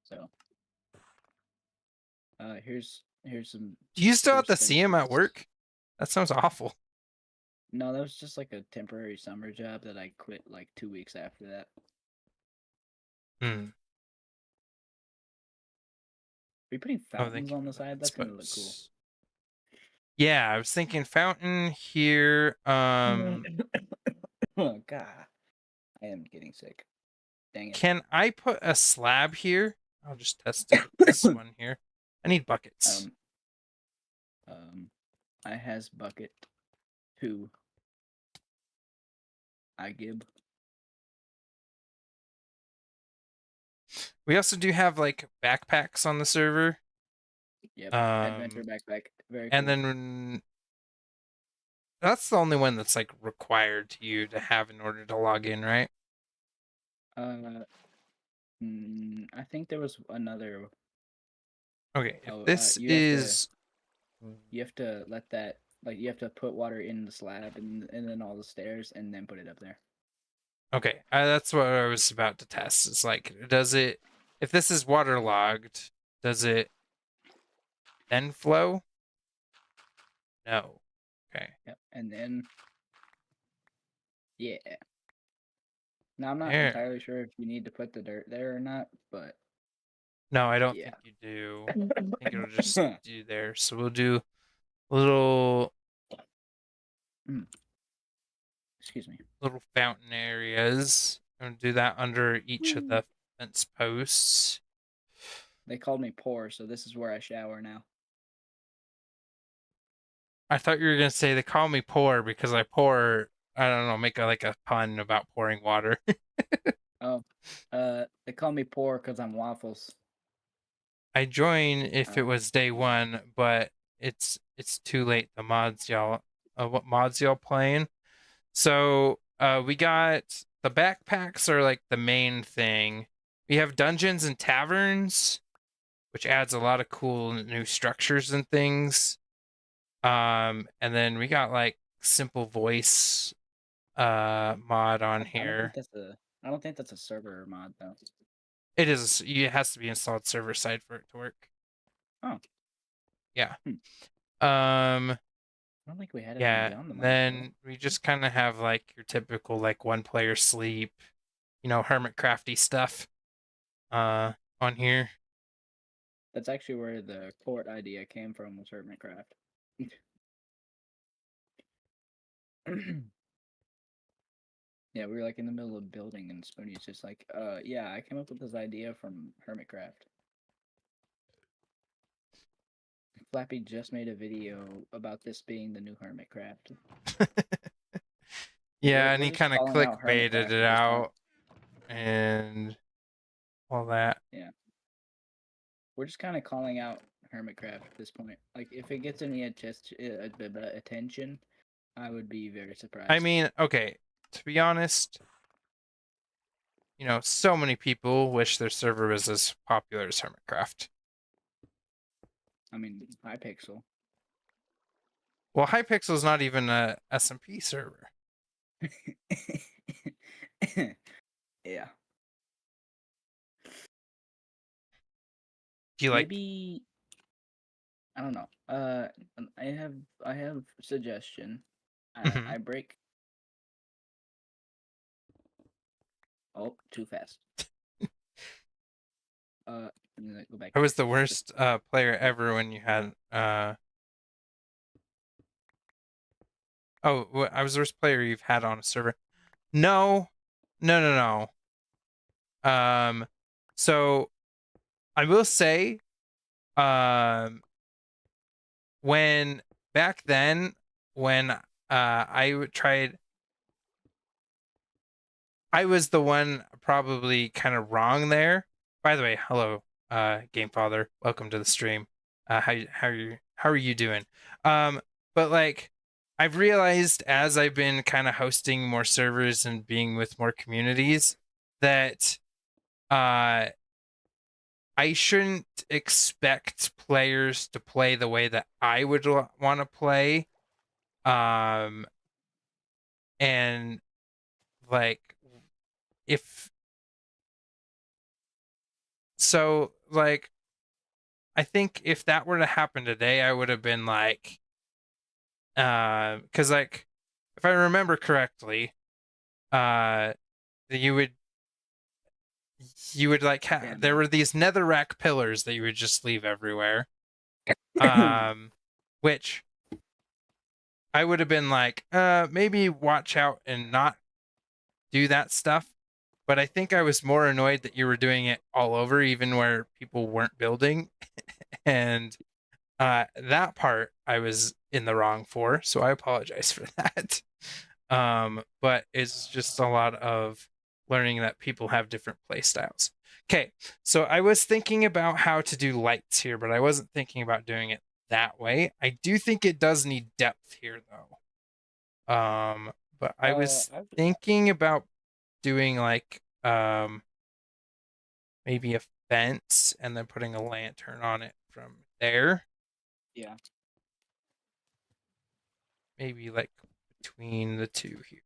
So, here's some Do you still have first to see things him at first. work? That sounds awful. No, that was just like a temporary summer job that I quit like 2 weeks after that. Hmm. Are you putting Oh, thank fountains you on for the the side? That's gonna look cool. inspo's. Yeah, I was thinking fountain here. Oh god, I am getting sick. Dang it. Can I put a slab here? I'll just test it with this one here. I need buckets. I has bucket 2. I give. We also do have like backpacks on the server. Yep. Adventure backpack. Very cool. And then that's the only one that's like required to you to have in order to log in, right? I think there was another. Okay, if Oh, this is you have to let that, like, you have to put water in the slab and then all the stairs and then put it up there. okay, that's what I was about to test. It's like, does it, if this is waterlogged, does it then flow? No. Okay. Yep. And then, yeah. Now I'm not There. entirely sure if you need to put the dirt there or not, but No, I don't yeah. think you do. I think it'll just do there. So we'll do little Excuse me. little fountain areas. I'm gonna do that under each of the fence posts. They called me poor, so this is where I shower now. I thought you were gonna say they call me poor because I pour. I don't know, make like a pun about pouring water. Oh, they call me poor because I'm waffles. I join if it was day one, but it's too late. The mods y'all, what mods y'all playing? So we got the backpacks are like the main thing. We have dungeons and taverns, which adds a lot of cool new structures and things. And then we got like simple voice mod on here. I don't think that's a server mod though. It is. It has to be installed server side for it to work. Oh. Yeah. I don't think we had it Yeah. beyond the mod. Then we just kind of have like your typical like one player sleep, hermit crafty stuff on here. That's actually where the court idea came from, was Hermitcraft. Yeah, we were like in the middle of building and Spoonie's just like, yeah, I came up with this idea from Hermitcraft. Flappy just made a video about this being the new Hermitcraft. Yeah, and he just kind of calling out clickbaited Hermitcraft it at this point. out and all that. Yeah. We're just kind of calling out Hermitcraft at this point. Like, if it gets any attention, I would be very surprised. I mean, okay, to be honest, so many people wish their server was as popular as Hermitcraft. I mean, Hypixel. Well, Hypixel's not even a SMP server. Yeah. Do you like? Maybe, I don't know. I have a suggestion. I break. Oh, too fast. Go back. I was the worst player ever when you had Oh, I was the worst player you've had on a server. No. So I will say, when back then, when I tried, I was the one probably kind of wrong there. By the way, hello, GameFather. Welcome to the stream. How are you doing? But like, I've realized as I've been kind of hosting more servers and being with more communities that I shouldn't expect players to play the way that I would want to play. And like, if so, like I think if that were to happen today, I would have been like, because like if I remember correctly, uh, you would like Stand there by. were these netherrack pillars that you would just leave everywhere, um, which I would have been like, maybe watch out and not do that stuff. But I think I was more annoyed that you were doing it all over, even where people weren't building. And that part I was in the wrong for, so I apologize for that. But it's just a lot of learning that people have different play styles. Okay, so I was thinking about how to do lights here, but I wasn't thinking about doing it that way. I do think it does need depth here, though. But I was I've thinking about doing like maybe a fence and then putting a lantern on it from there. yeah. Maybe like between the two here.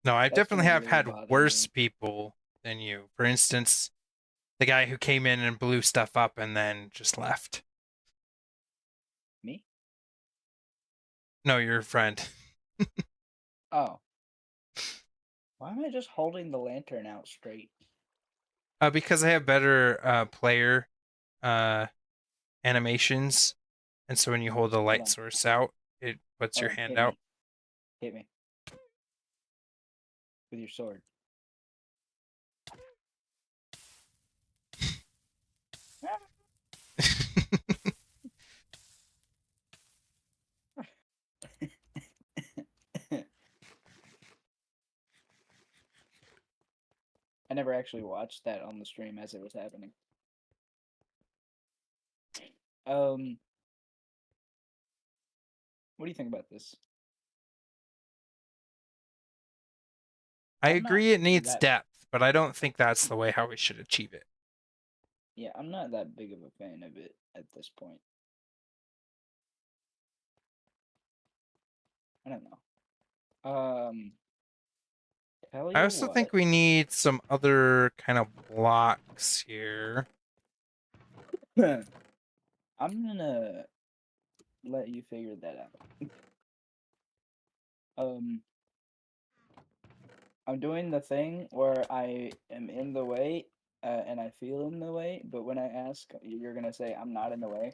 No, I That's definitely gonna have really had bother worse me. people than you. For instance, the guy who came in and blew stuff up and then just left. Me? No, your friend. Oh. Why am I just holding the lantern out straight? Because I have better player uh animations, and so when you hold the Hold light on. source out, it puts Hold your on. hand Hit out. me. Hit me. With your sword. I never actually watched that on the stream as it was happening. Um, what do you think about this? I I'm not agree it needs that depth, but I don't think that's the way how we should achieve it. yeah, I'm not that big of a fan of it at this point. I don't know. Tell I you also what. think we need some other kind of blocks here. I'm gonna let you figure that out. Um, I'm doing the thing where I am in the way, and I feel in the way, but when I ask, you're gonna say I'm not in the way.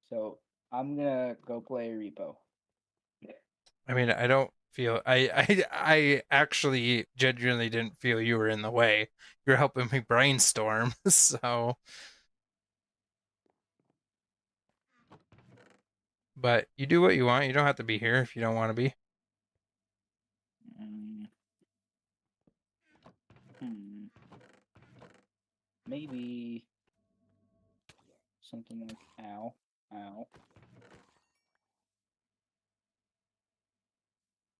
So I'm gonna go play Repo. I mean, I don't feel I actually genuinely didn't feel you were in the way. You're helping me brainstorm, so but you do what you want. You don't have to be here if you don't want to be. Mm, hmm. Maybe something like ow, ow,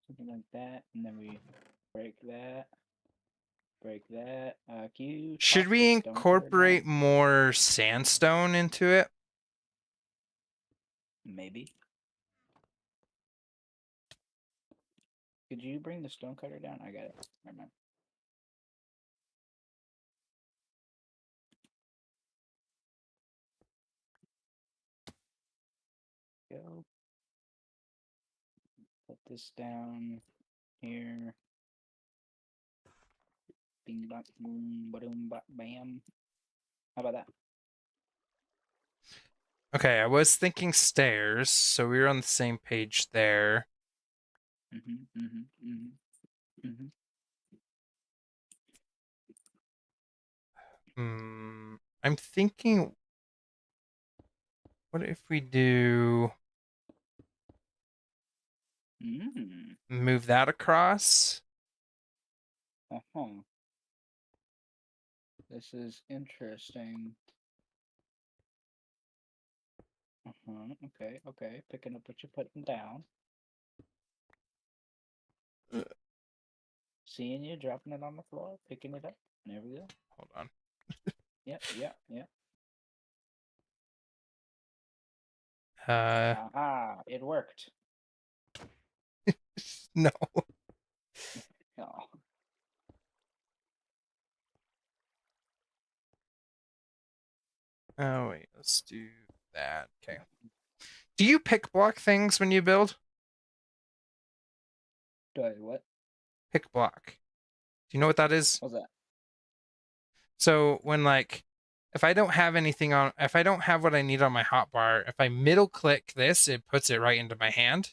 something like that, and then we break that, break that. Can you Should toss we the stone cutter down? incorporate more sandstone into it? Maybe. Could you bring the stone cutter down? I got it. Never mind. Go. Put this down here. Bing bang boom ba-doom ba bam. How about that? Okay, I was thinking stairs, so we were on the same page there. Mm-hmm. Mm-hmm. Mm-hmm. Mm-hmm. I'm thinking, what if we do Mm. move that across? Uh-huh. This is interesting. Uh-huh. Okay, okay. Picking up what you're putting down. Seeing you, dropping it on the floor, picking it up. There we go. Hold on. Yep, yep, yep. Aha! It worked. No. Oh. Oh wait, let's do that. Okay. Do you pick block things when you build? Do I what? Pick block. Do you know what that is? What's that? So when like if I don't have anything on, if I don't have what I need on my hotbar, if I middle click this, it puts it right into my hand.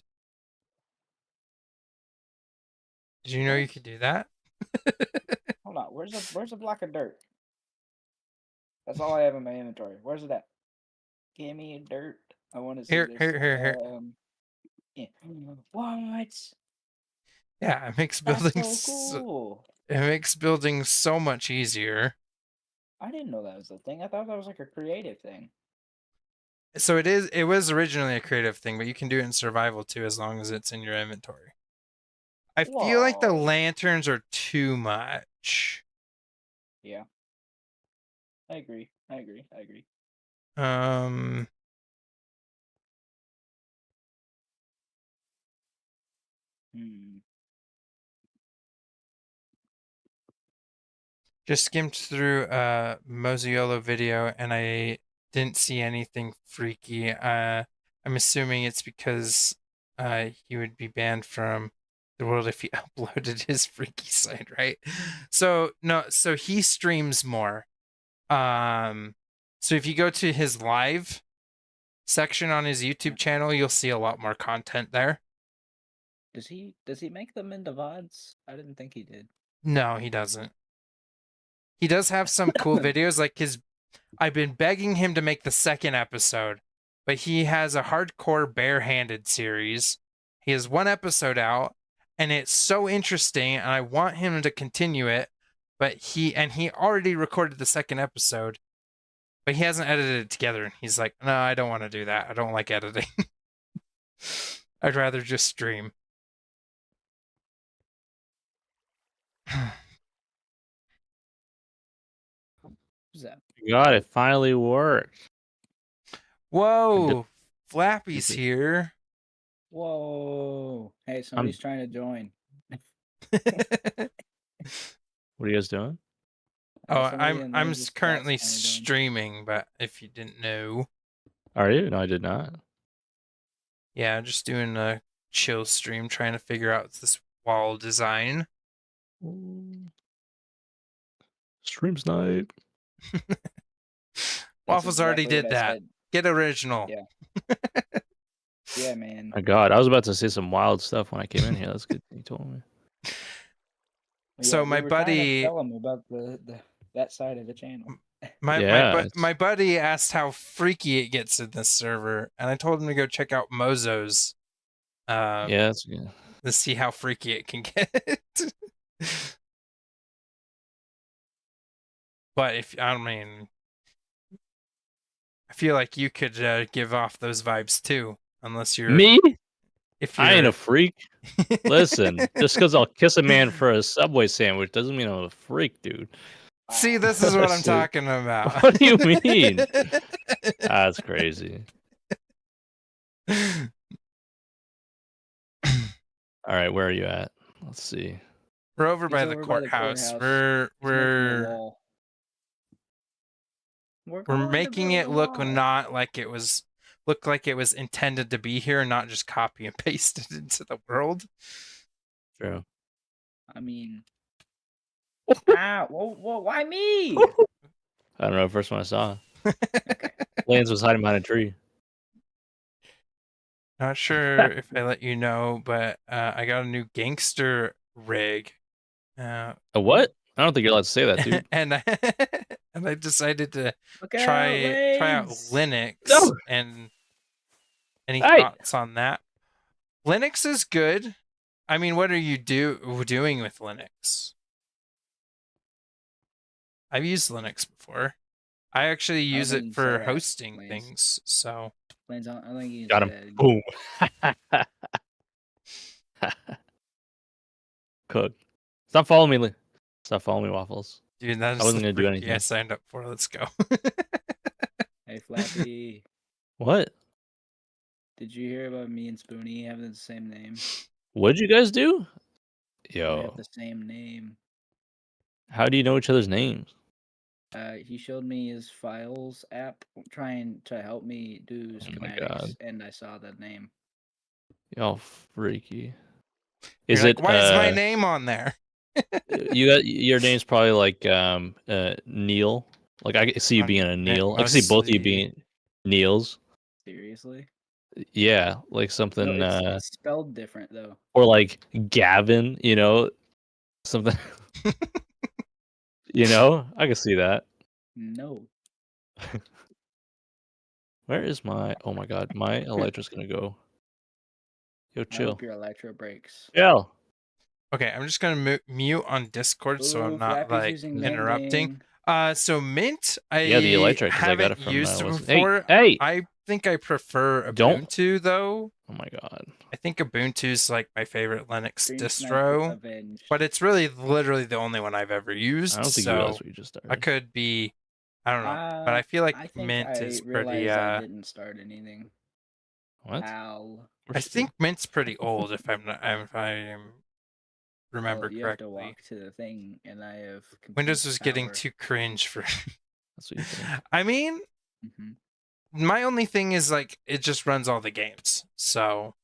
Did you know you What? could do that? Hold on. Where's a block of dirt? That's all I have in my inventory. Where's it at? Give me dirt. I want to see Here, this. here, here, here. Yeah. What? Yeah, it makes That's building so cool. it makes building so much easier. I didn't know that was a thing. I thought that was like a creative thing. So it was originally a creative thing, but you can do it in survival too as long as it's in your inventory. I feel like the Whoa. lanterns are too much. Yeah. I agree. I agree. I agree. Um Hmm. just skimmed through a Mozziolo video and I didn't see anything freaky. I'm assuming it's because he would be banned from the world if he uploaded his freaky side, right? So no, so he streams more. So if you go to his live section on his YouTube channel, you'll see a lot more content there. Does he make them into VODs? I didn't think he did. No, he doesn't. He does have some cool videos, like his. I've been begging him to make the second episode, but he has a hardcore barehanded series. He has one episode out, and it's so interesting, and I want him to continue it. But he already recorded the second episode, but he hasn't edited it together. And he's like, "No, I don't want to do that. I don't like editing. I'd rather just stream." Who's that? God, it finally worked. Whoa, Flappy's here. Whoa. Hey, somebody's trying to join. What are you guys doing? Oh, Somebody in there I'm just currently trying to join. streaming, but if you didn't know, Are you? No, I did not. yeah, just doing a chill stream, trying to figure out this wall design. Streams night. Waffles already exactly did what I that. said. Get original. Yeah. Yeah, man. My God, I was about to say some wild stuff when I came in here. That's good. You told me. So Yeah, my we were trying to buddy, tell him about that side of the channel. my buddy asked how freaky it gets in this server, and I told him to go check out Mozo's. Yeah, that's good. To see how freaky it can get. But if I mean, I feel like you could give off those vibes too, unless you're Me? If you're... I ain't a freak. Listen, just because I'll kiss a man for a Subway sandwich doesn't mean I'm a freak, dude. See, this is what I'm talking about. What do you mean? That's crazy. All right, where are you at? Let's see. We're over by the courthouse. We're making it look like it was intended to be here, not just copy and pasted into the world. True. I mean, why me? I don't know. First one I saw. Lance was hiding behind a tree. Not sure if I let you know, but I got a new gangster rig. A what? I don't think you're allowed to say that, dude. and I decided to try out Linux. No. And any thoughts on that? Linux is good. I mean, what are you doing with Linux? I've used Linux before. I actually use it for hosting things. So got him. Boom. Cook. Stop following me. Stop following me, Waffles. Dude, that's I wasn't gonna do anything. I signed up for. Let's go. Hey, Flappy. What? Did you hear about me and Spoonie having the same name? What'd you guys do? We have Yo, the same name. how do you know each other's names? He showed me his files app trying to help me do Oh my schematics, God. and I saw that name. Y'all freaky. You're Is like, it why is my name on there? you got your name's probably like Neil. Like I can see you being a Neil. I can see both of you Honestly, being Neils. Seriously? Yeah, like No, something it's spelled different though. or like Gavin, something I can see that. No. Where is my oh my God, my Elytra's gonna go. Yo, I chill. hope your Electro breaks. Yeah. okay, I'm just gonna mute on Discord so I'm Ooh, not Flappy's like using interrupting. mending. So Mint, Yeah, the I Elytra, 'cause I got haven't it from used it was before. Hey! I think I prefer Don't Ubuntu though. Oh my God. I think Ubuntu's like my favorite Linux Stream Sniper distro, avenged. but it's really literally the only one I've ever I used. don't think you realize So what you just I started. could be, I don't know, but I feel like I think Mint I is pretty. realized I didn't start anything. What? Ow. We're I think Mint's pretty old if I'm not, if I remember Well, you have to correctly. walk to the thing, and I have Windows complete was getting power. too cringe for. That's what you think. I mean, Mhm. my only thing is like it just runs all the games. So,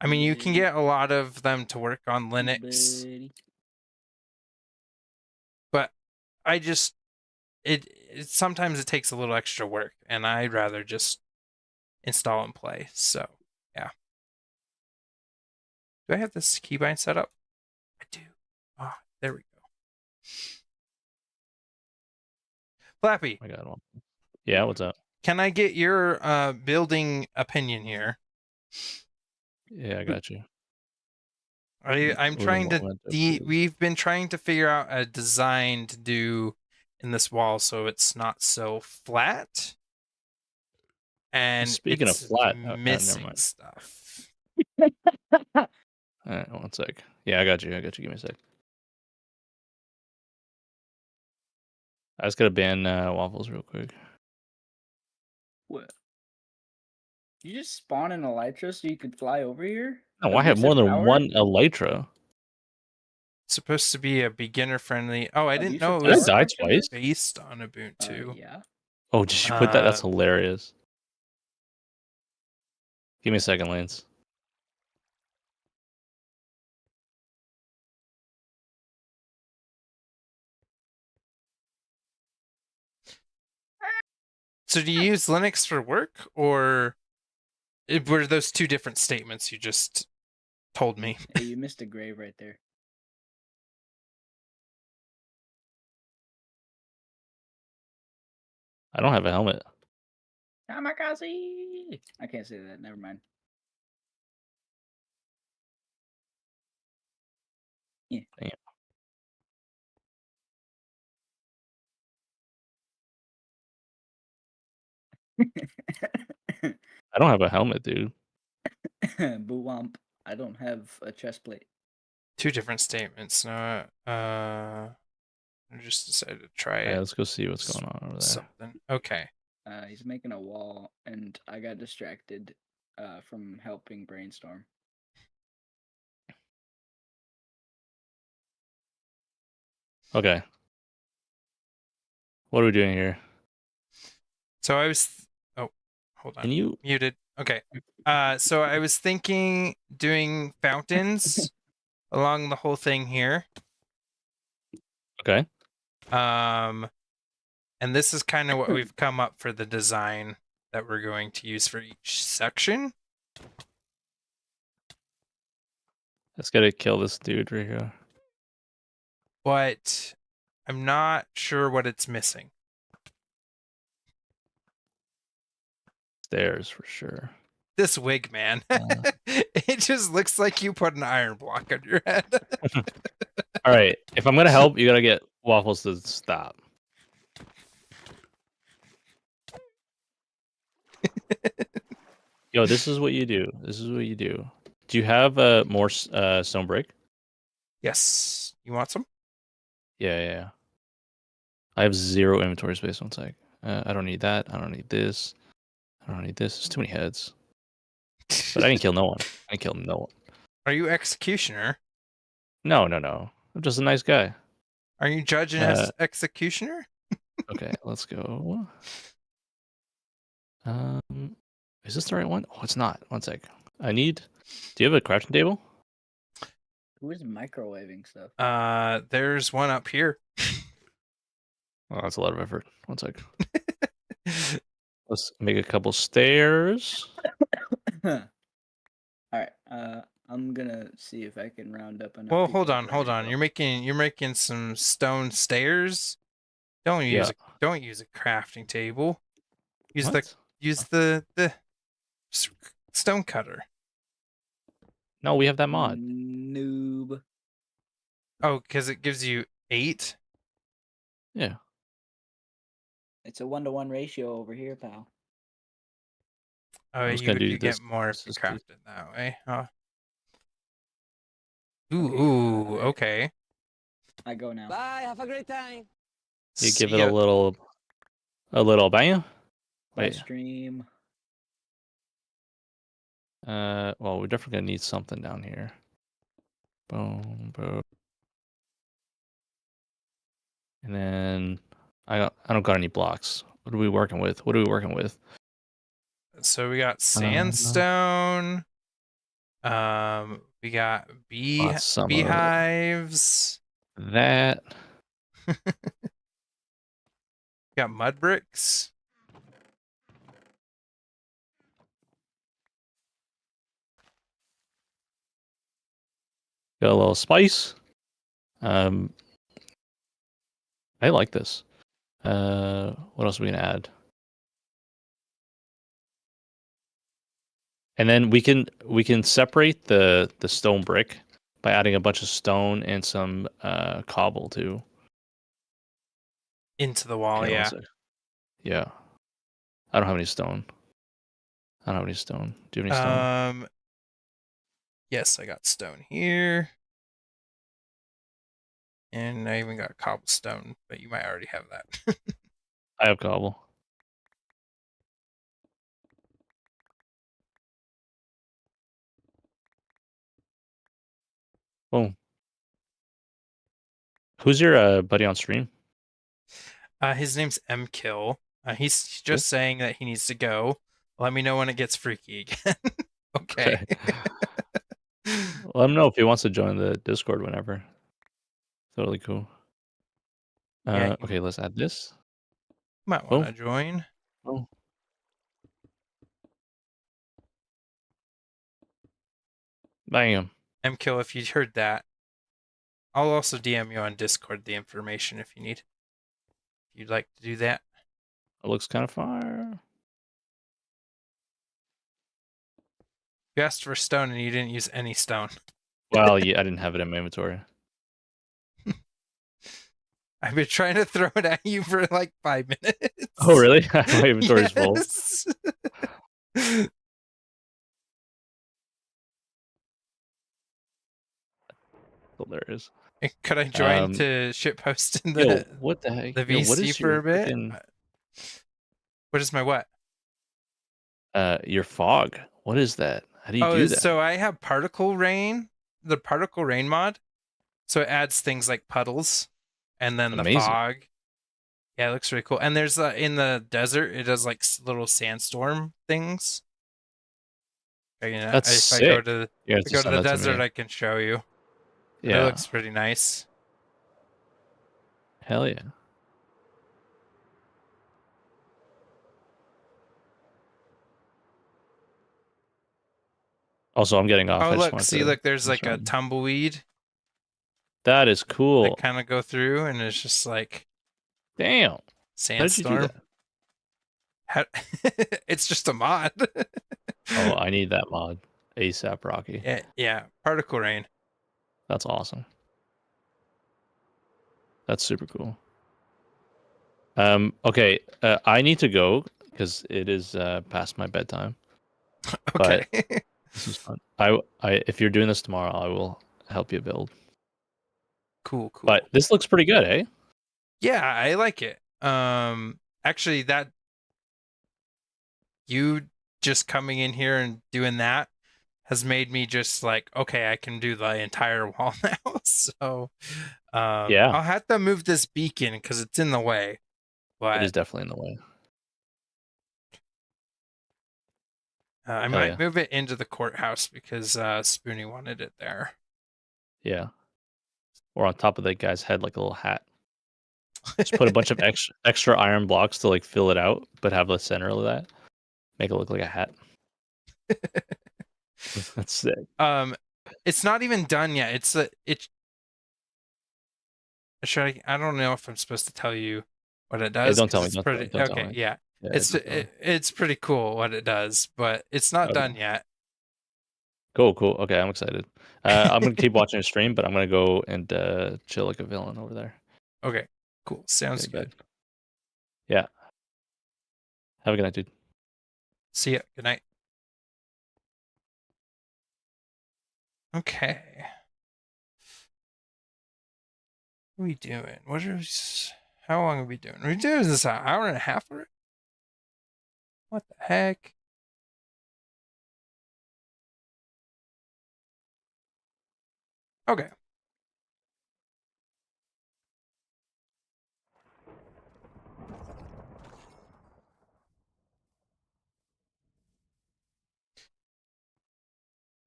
I mean, you can Yeah. get a lot of them to work on Linux, Buddy. but I just it sometimes it takes a little extra work, and I'd rather just install and play. So, yeah. Do I have this keybind set up? I do. Ah, there we go. Flappy, I got one. Yeah, what's up? can I get your building opinion here? Yeah, I got you. I'm trying to what the- we've been trying to figure out a design to do in this wall so it's not so flat. And Speaking of it's flat, never missing mind. stuff. All right, 1 sec. Yeah, I got you. Give me a sec. I just gotta ban waffles real quick. What? You just spawn an Elytra so you could fly over here? No, I have more Abusive than power? one Elytra. It's supposed to be a beginner friendly. Oh, I didn't Abusive know it Did I was die power? twice? based on Ubuntu. Yeah. Oh, did you put that? That's Uh, hilarious. Give me a second, Lance. So do you use Linux for work, or were those two different statements you just told me? Hey, you missed a grave right there. I don't have a helmet. Kamikaze! I can't say that. Never mind. Yeah. Damn. I don't have a helmet, dude. Boo womp. I don't have a chest plate. Two different statements. No, I just decided to try Yeah, it. let's go see what's going on over there. Something. Okay. He's making a wall, and I got distracted from helping brainstorm. Okay. What are we doing here? So I was. Oh, hold on. Can you? Muted. Okay. So I was thinking doing fountains along the whole thing here. Okay. And this is kind of what we've come up for the design that we're going to use for each section. Let's gotta kill this dude right here. But I'm not sure what it's missing. Stairs for sure. This wig, man. It just looks like you put an iron block on your head. All right. If I'm gonna help, you gotta get waffles to stop. Yo, this is what you do. Do you have more stone brick? Yes. You want some? Yeah. I have 0 inventory space. 1 sec. I don't need that. I don't need this. I don't need this. It's too many heads. But I didn't kill no one. I didn't kill no one. Are you executioner? No. I'm just a nice guy. Are you judge and executioner? Okay, let's go. Is this the right one? Oh, it's not. One sec. Do you have a crafting table? Who is microwaving stuff? There's one up here. Oh, that's a lot of effort. One sec. Let's make a couple stairs. All right. I'm gonna see if I can round up enough. Well, people hold to on. You're making some stone stairs. Don't use a crafting table. Use What? the stone cutter. No, we have that mod. Noob. Oh, because it gives you 8. Yeah. It's a 1-to-1 ratio over here, pal. Oh, was gonna do you this. get more if you This is craft it that way. Huh? Okay, Okay. I go now. Bye. Have a great time. You give See it ya. a little bang. Bye, Wait. stream. Well, we're definitely gonna need something down here. Boom, boom. And then I don't got any blocks. What are we working with? So we got sandstone. We got beehives. That. Got mud bricks. Got a little spice. I like this. What else are we gonna add? And then we can separate the stone brick by adding a bunch of stone and some cobble too. Into the wall, Okay, one yeah. sec. Yeah. I don't have any stone. Do you have any stone? Yes, I got stone here. And I even got cobblestone, but you might already have that. I have cobble. Boom. Who's your buddy on stream? His name's MKill. He's just saying that he needs to go. Let me know when it gets freaky again. Okay. Let him know if he wants to join the Discord whenever. Totally cool. Yeah, okay, let's add this. Might want to join. Oh. Bam. MKill, if you heard that, I'll also DM you on Discord the information if you need. If you'd like to do that. It looks kind of fire. You asked for stone and you didn't use any stone. Well, yeah, I didn't have it in my inventory. I've been trying to throw it at you for like 5 minutes. Oh, really? My inventory's full. Hilarious. Could I join to shitpost in the Yo, what the heck? the VC for a bit? Freaking... What is my what? Your fog. What is that? How do you do that? So I have particle rain, the particle rain mod. So it adds things like puddles, and then the fog. Yeah, it looks really cool. And there's in the desert, it does like little sandstorm things. That's sick. If I go to the desert, me. I can show you. Yeah, it looks pretty nice. Hell yeah. Also, I'm getting off. Oh, look, there's like a tumbleweed. That is cool. They kind of go through, and it's just like, damn, sandstorm. How did you do that? It's just a mod. Oh, I need that mod ASAP, Rocky. Yeah, particle rain. That's awesome. That's super cool. Okay, I need to go because it is past my bedtime. Okay. But this is fun. If you're doing this tomorrow, I will help you build. Cool. But this looks pretty good, eh? Yeah, I like it. Actually, that you just coming in here and doing that has made me just like, okay, I can do the entire wall now. So Yeah. I'll have to move this beacon because it's in the way. It But is definitely in the way. I Hell might yeah. move it into the courthouse because Spoonie wanted it there. Yeah. Or on top of that guy's head like a little hat. Just put a bunch of extra iron blocks to like fill it out, but have the center of that. Make it look like a hat. That's sick. It's not even done yet. I don't know if I'm supposed to tell you what it does. Don't tell me. It's Don't pretty, tell okay, me. yeah. Yeah, It's pretty cool what it does, but it's not Okay. done yet. Cool. Okay, I'm excited. I'm gonna keep watching the stream, but I'm gonna go and chill like a villain over there. Okay, cool. Sounds Okay, good. Yeah. Have a good night, dude. See ya. Good night. Okay. What are we doing? How long are we doing? Are we doing this an hour and a half already? What the heck? Okay.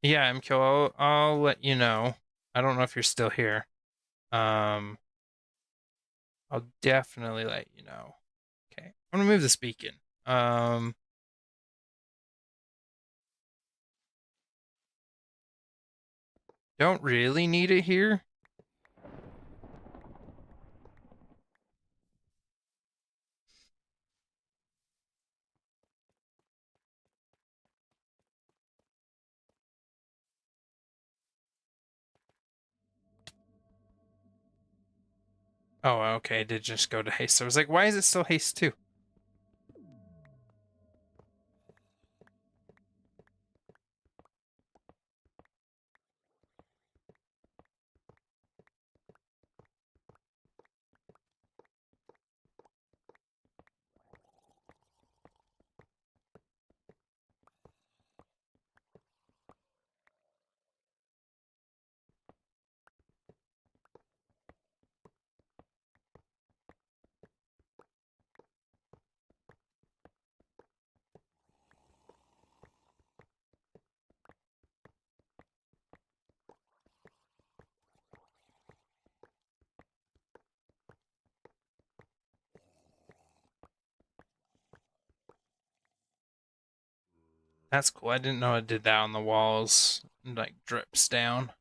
Yeah, MQ, I'll let you know. I don't know if you're still here. I'll definitely let you know. Okay. I'm gonna move this beacon. Don't really need it here. Oh, okay. It did just go to haste. I was like, why is it still haste 2? That's cool. I didn't know it did that on the walls. And, like, drips down.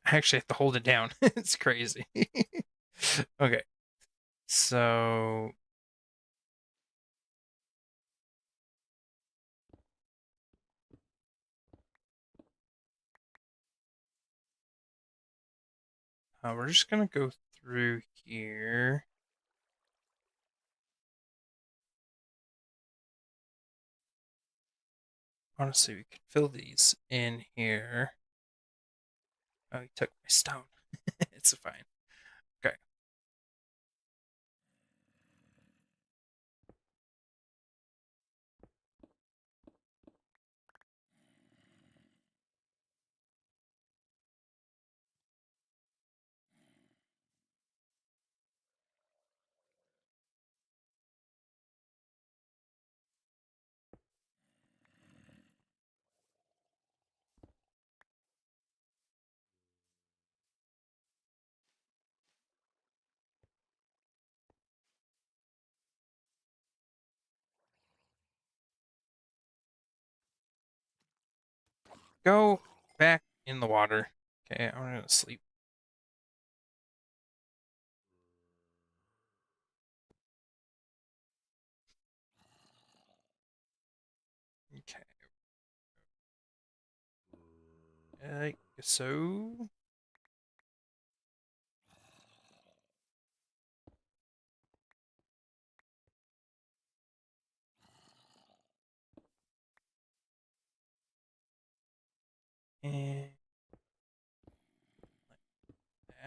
I actually have to hold it down. It's crazy. Okay. So we're just gonna go through here. Honestly, we could fill these in here. Oh, he took my stone. It's fine. Okay. go back in the water. Okay, I'm gonna sleep. Okay. I guess so. And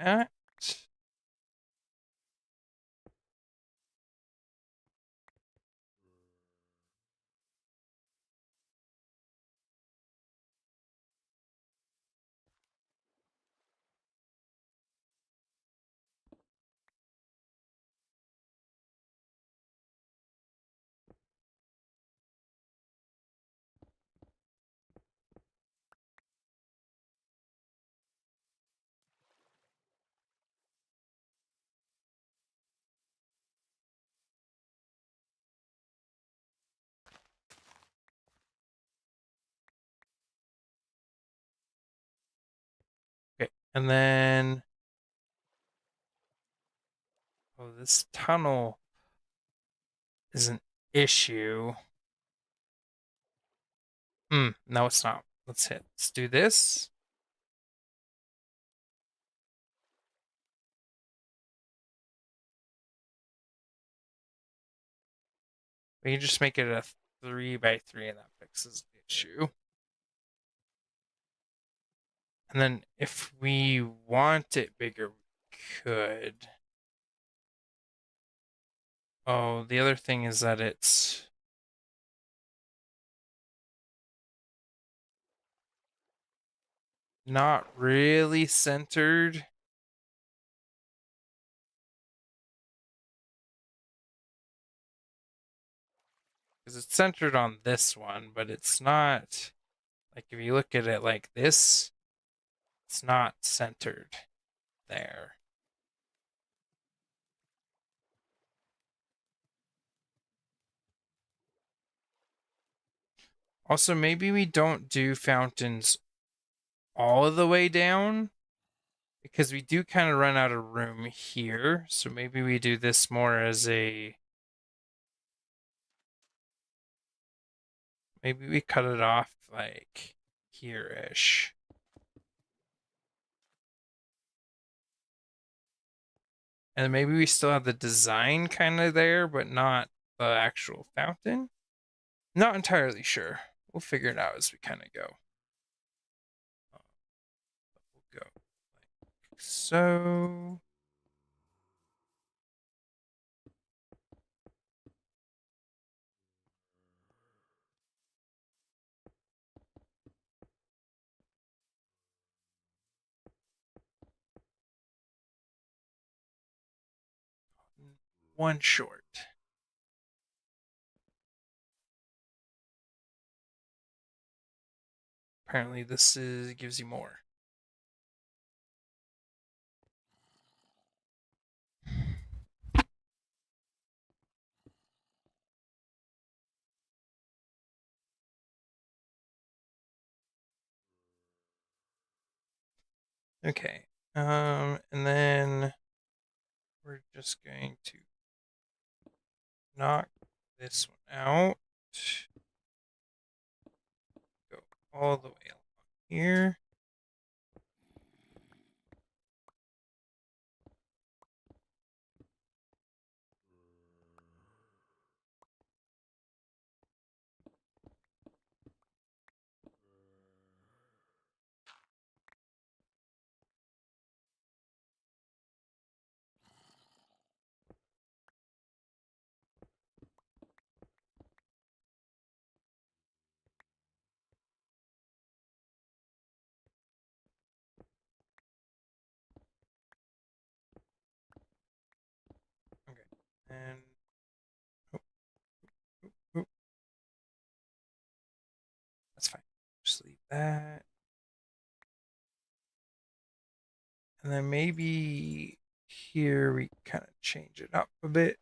that. Okay, and then this tunnel is an issue. No, it's not. Let's do this. We can just make it a 3x3 and that fixes the issue. And then if we want it bigger, we could. Oh, the other thing is that it's not really centered. Because it's centered on this one, but it's not. Like, if you look at it like this, it's not centered there. Also, maybe we don't do fountains all the way down because we do kind of run out of room here. So maybe we do this more as a. Maybe we cut it off like here-ish. And maybe we still have the design kind of there, but not the actual fountain. Not entirely sure. We'll figure it out as we kind of go. We'll go like so. One short. Apparently this gives you more. Okay. And then we're just going to knock this one out. Go all the way along here. Okay. And oh, oh, that's fine. Just leave that. And then maybe here we kind of change it up a bit.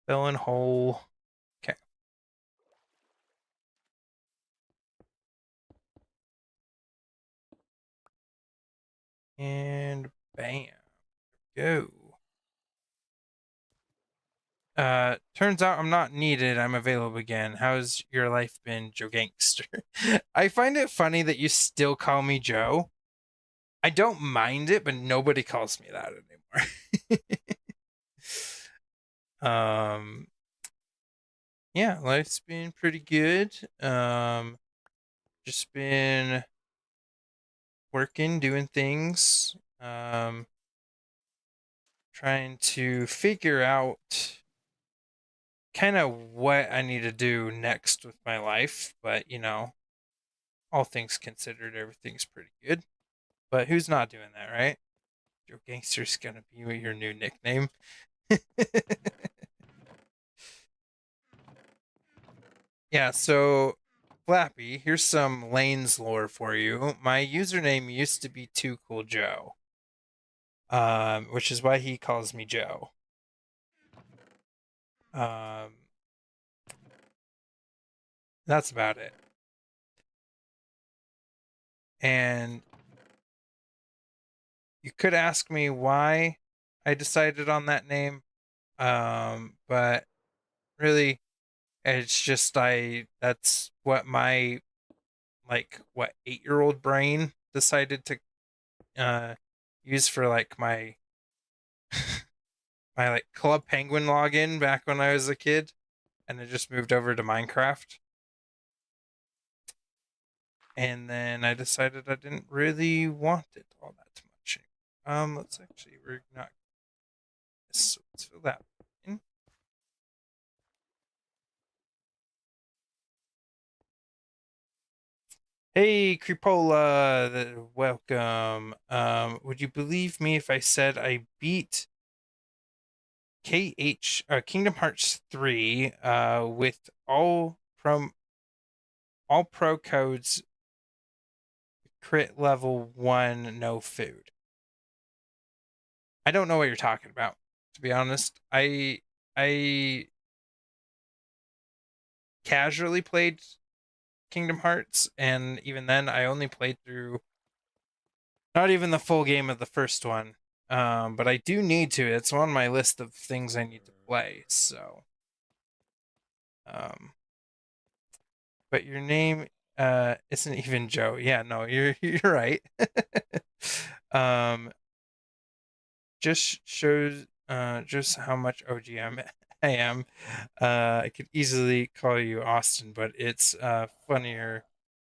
Fill in hole. Okay. And bam. Go. Turns out I'm not needed. I'm available again. How's your life been, Joe Gangster? I find it funny that you still call me Joe. I don't mind it, but nobody calls me that anymore. Yeah, life's been pretty good. Just been working, doing things. Trying to figure out kind of what I need to do next with my life, but you know, all things considered, everything's pretty good. But who's not doing that, right? Joe Gangster's gonna be your new nickname. Yeah, so Flappy, here's some Lanes lore for you. My username used to be Too Cool Joe, which is why he calls me Joe. That's about it. And you could ask me why I decided on that name, but really, it's just that's what my 8-year-old brain decided to use for like my my like Club Penguin login back when I was a kid, and it just moved over to Minecraft. And then I decided I didn't really want it all that much. We're not. So let's fill that in. Hey, Creepola, welcome. Would you believe me if I said I beat Kingdom Hearts 3 with all pro codes, crit level 1, no food? I don't know what you're talking about, to be honest. I casually played Kingdom Hearts, and even then I only played through not even the full game of the first one. But I do need to. It's on my list of things I need to play, so but your name isn't even Joe. Yeah, no, you're right. Just shows just how much OG I am. I could easily call you Austin, but it's funnier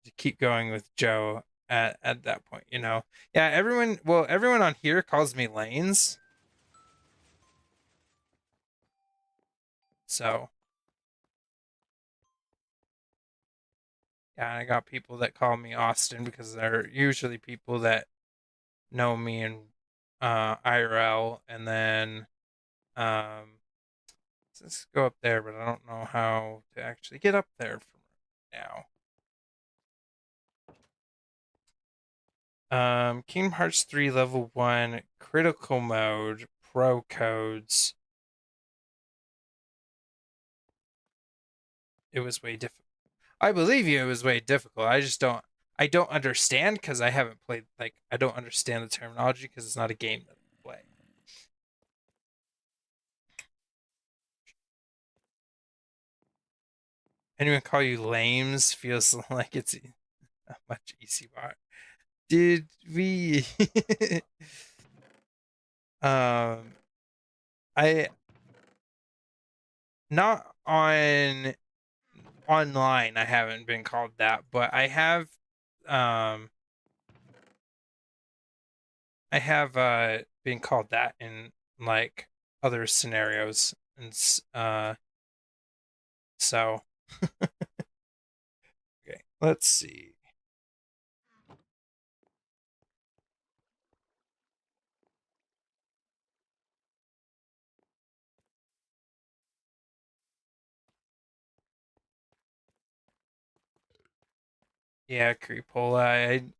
to keep going with Joe at that point, you know. Yeah, everyone on here calls me Lanes. So yeah, I got people that call me Austin because they're usually people that know me in IRL, and then let's go up there, but I don't know how to actually get up there from now. Kingdom Hearts 3 level 1 critical mode pro codes. It was way difficult. I believe you, it was way difficult. I don't understand because I haven't played, like, I don't understand the terminology because it's not a game that I play. Anyone call you lames feels like it's a much easy bar. Did we I not on online I haven't been called that, but I have been called that in like other scenarios, and so okay, let's see. Yeah, Creepola,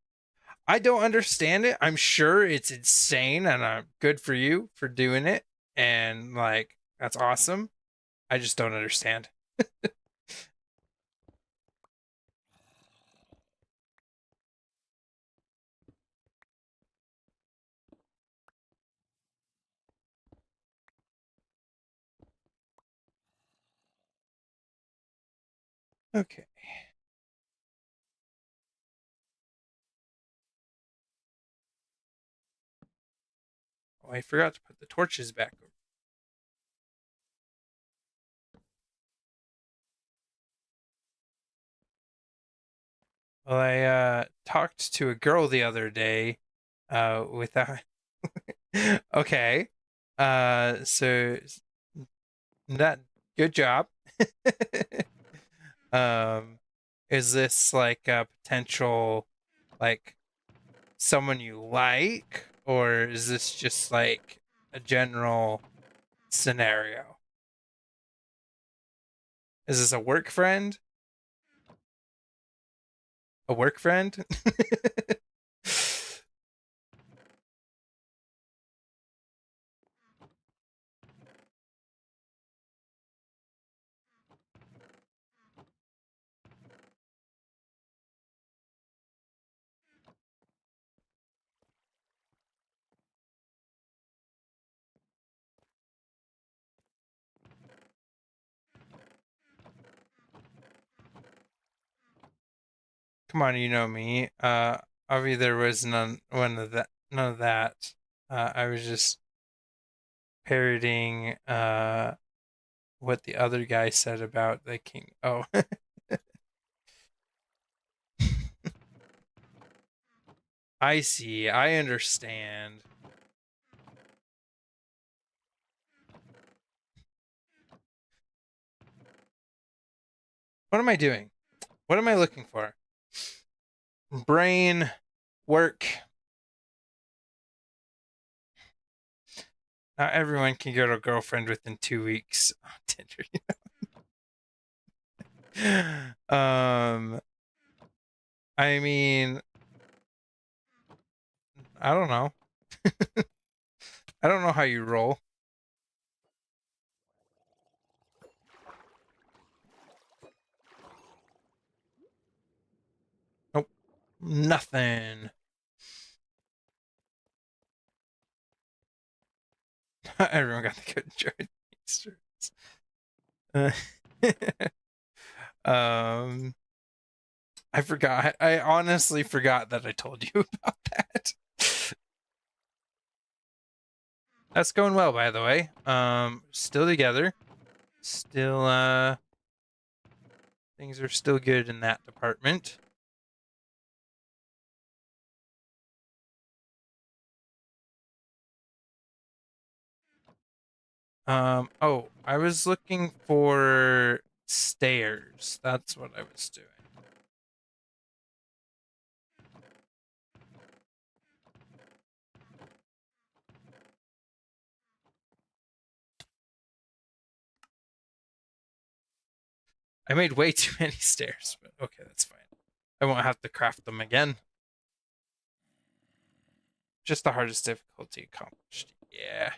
I don't understand it. I'm sure it's insane, and I'm good for you for doing it, and like that's awesome. I just don't understand. Okay. Oh, I forgot to put the torches back over. Well, I talked to a girl the other day without okay. So that good job. um is this like a potential like someone you like, or is this just like a general scenario? Is this a work friend? A work friend? Come on, you know me. Obviously there was none of that. I was just parroting what the other guy said about the king. Oh. I see. I understand. What am I doing? What am I looking for? Brain work. Not everyone can get a girlfriend within 2 weeks on Tinder. I mean, I don't know. I don't know how you roll. Nope. Nothing. Everyone got the good joint. um, I forgot. I honestly forgot that I told you about that. That's going well, by the way. Still together. Still, things are still good in that department. Oh, I was looking for stairs. That's what I was doing. I made way too many stairs, but okay, that's fine. I won't have to craft them again. Just the hardest difficulty accomplished. Yeah.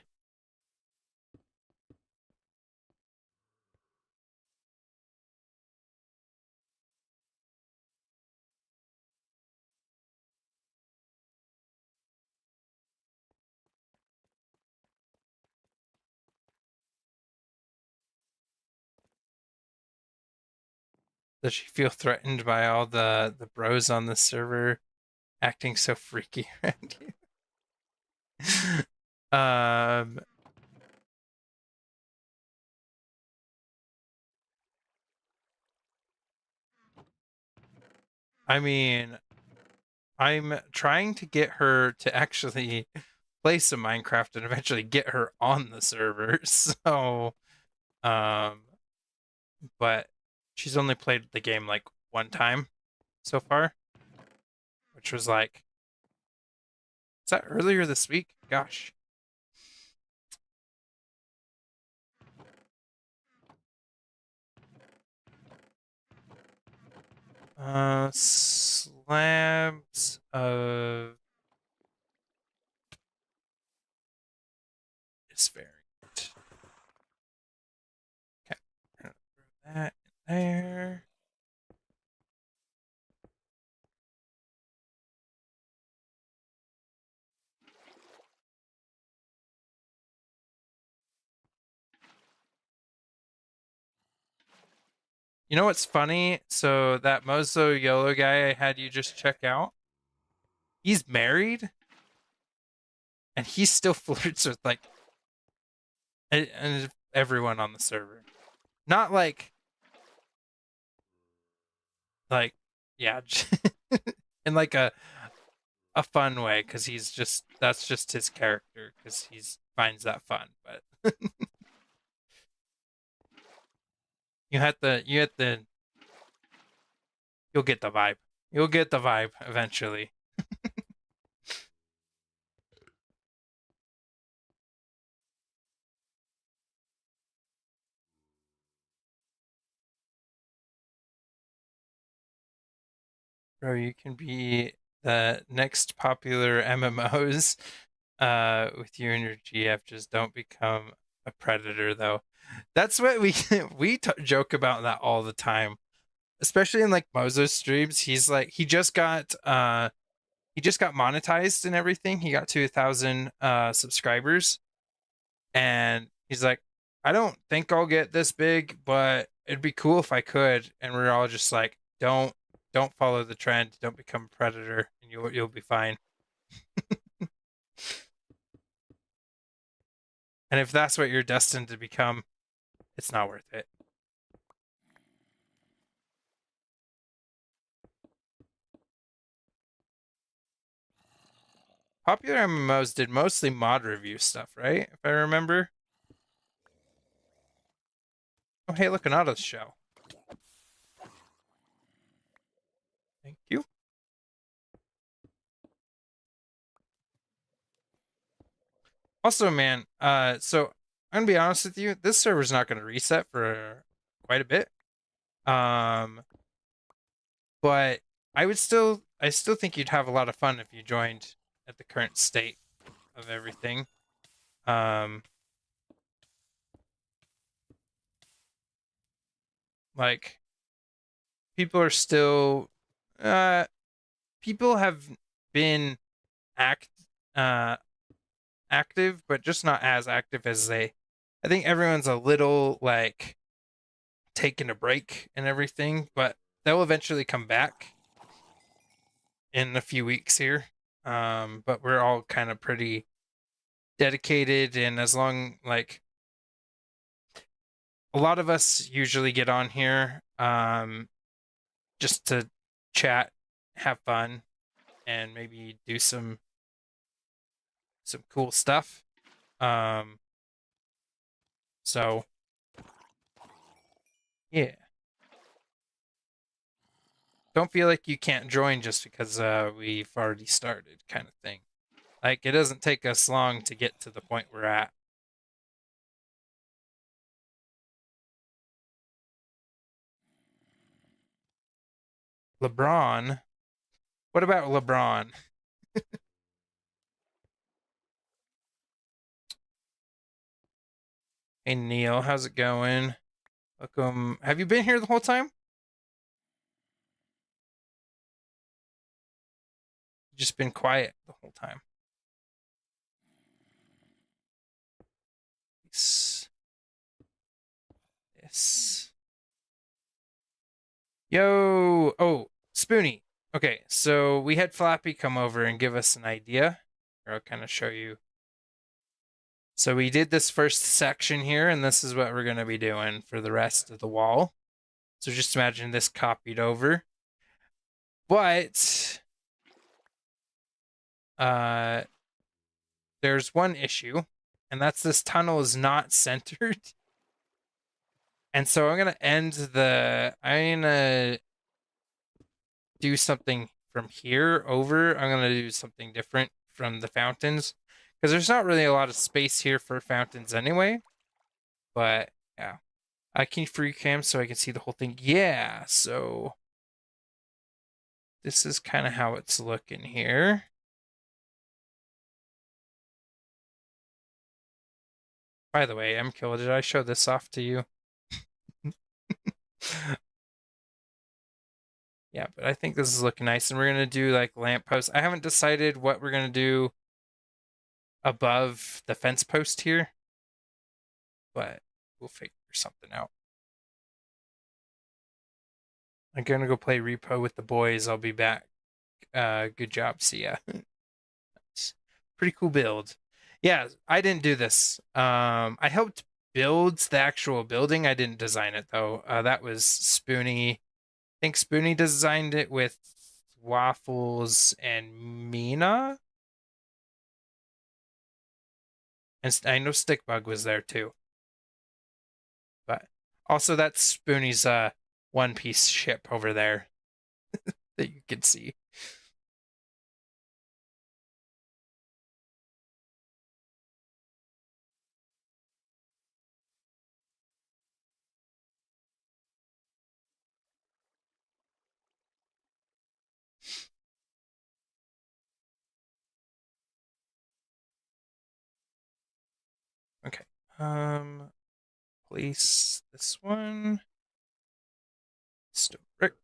Does she feel threatened by all the bros on the server acting so freaky around you? I mean, I'm trying to get her to actually play some Minecraft and eventually get her on the server. So, um, but she's only played the game like one time so far, which was like, is that earlier this week? Gosh. Slabs of this variant. Okay. there. You know what's funny? So that Mozo Yolo guy I had you just check out, he's married, and he still flirts with like and everyone on the server. Not like yeah, in like a fun way, because he's just that's just his character, because he's finds that fun. But you had the you'll get the vibe. You'll get the vibe eventually. Bro, you can be the next popular MMOs with you and your GF. Just don't become a predator, though. That's what we joke about that all the time, especially in like Mozo's streams. He's like he just got monetized and everything. He got to 1,000 subscribers, and he's like, I don't think I'll get this big, but it'd be cool if I could. And we're all just like, don't follow the trend. Don't become a predator, and you'll be fine. And if that's what you're destined to become, it's not worth it. Popular MMOs did mostly mod review stuff, right? If I remember. Oh, hey, look, an auto shell. Thank you. Also, man, so I'm gonna be honest with you, this server's not gonna reset for quite a bit. But I still think you'd have a lot of fun if you joined at the current state of everything. Like people are still people have been active, but just not as active as they. I think everyone's a little like taking a break and everything, but they'll eventually come back in a few weeks here. But we're all kind of pretty dedicated, and as long like a lot of us usually get on here just to chat, have fun, and maybe do some cool stuff. So yeah. Don't feel like you can't join just because we've already started, kind of thing. Like it doesn't take us long to get to the point we're at. LeBron. What about LeBron? Hey Neil, how's it going? Welcome. Have you been here the whole time? You've just been quiet the whole time. Yes. Yo. Oh, Spoonie. Okay, so we had Flappy come over and give us an idea. Or I'll kind of show you. So we did this first section here, and this is what we're going to be doing for the rest of the wall. So just imagine this copied over. But there's one issue, and that's this tunnel is not centered. And so I'm going to do something from here over. I'm going to do something different from the fountains, because there's not really a lot of space here for fountains anyway. But yeah, I can free cam so I can see the whole thing. Yeah, so this is kind of how it's looking here. By the way, MKill, did I show this off to you? Yeah, but I think this is looking nice, and we're gonna do like lampposts. I haven't decided what we're gonna do above the fence post here, but we'll figure something out. I'm gonna go play repo with the boys. I'll be back. Good job. See ya. It's pretty cool build. Yeah, I didn't do this. I helped build the actual building. I didn't design it though. That was Spoonie. I think Spoonie designed it with Waffles and Mina. And I know Stickbug was there too. But also that's Spoonie's One Piece ship over there that you can see. Okay. Place this one. Stone brick.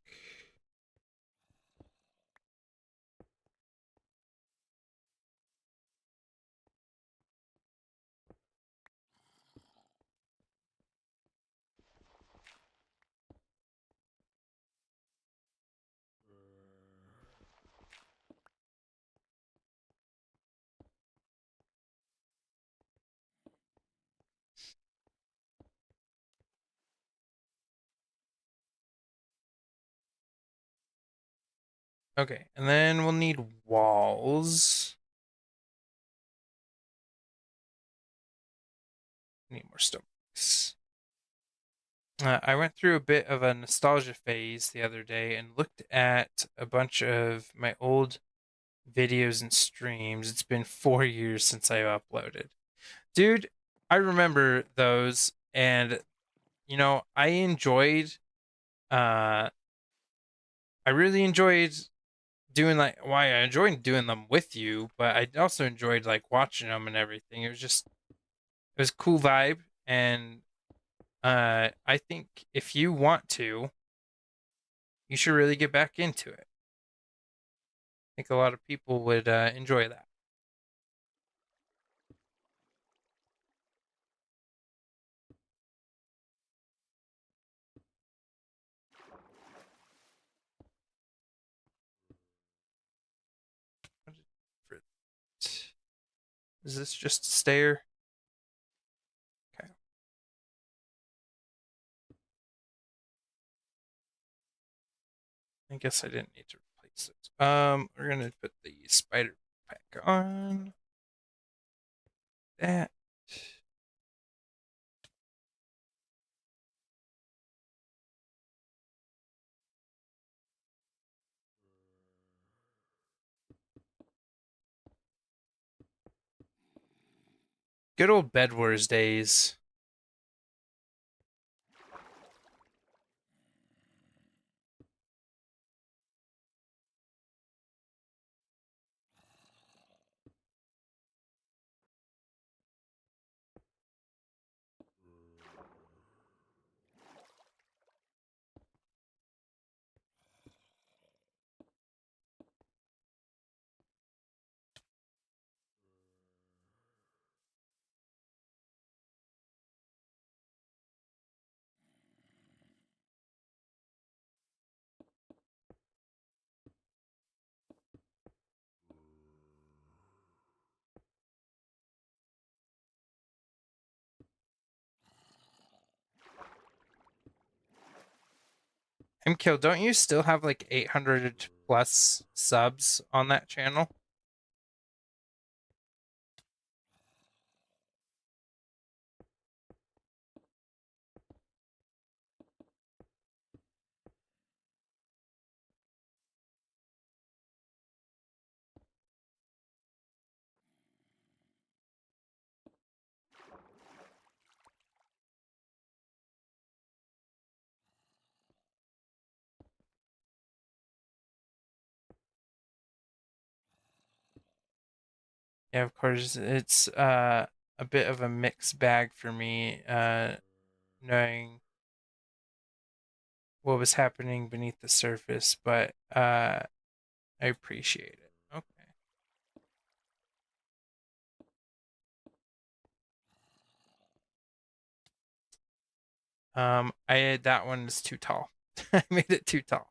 Okay, and then we'll need walls. Need more stone bricks. I went through a bit of a nostalgia phase the other day and looked at a bunch of my old videos and streams. It's been 4 years since I uploaded. Dude, I remember those, and I enjoyed I really enjoyed doing I enjoyed doing them with you, but I also enjoyed like watching them and everything. It was a cool vibe, and I think if you want to, you should really get back into it. I think a lot of people would enjoy that. Is this just a stair? Okay. I guess I didn't need to replace it. We're gonna put the spider pack on. That. Good old Bed Wars days. MKill, don't you still have like 800 plus subs on that channel? Yeah, of course. It's a bit of a mixed bag for me, knowing what was happening beneath the surface, but I appreciate it. Okay. That one is too tall. I made it too tall.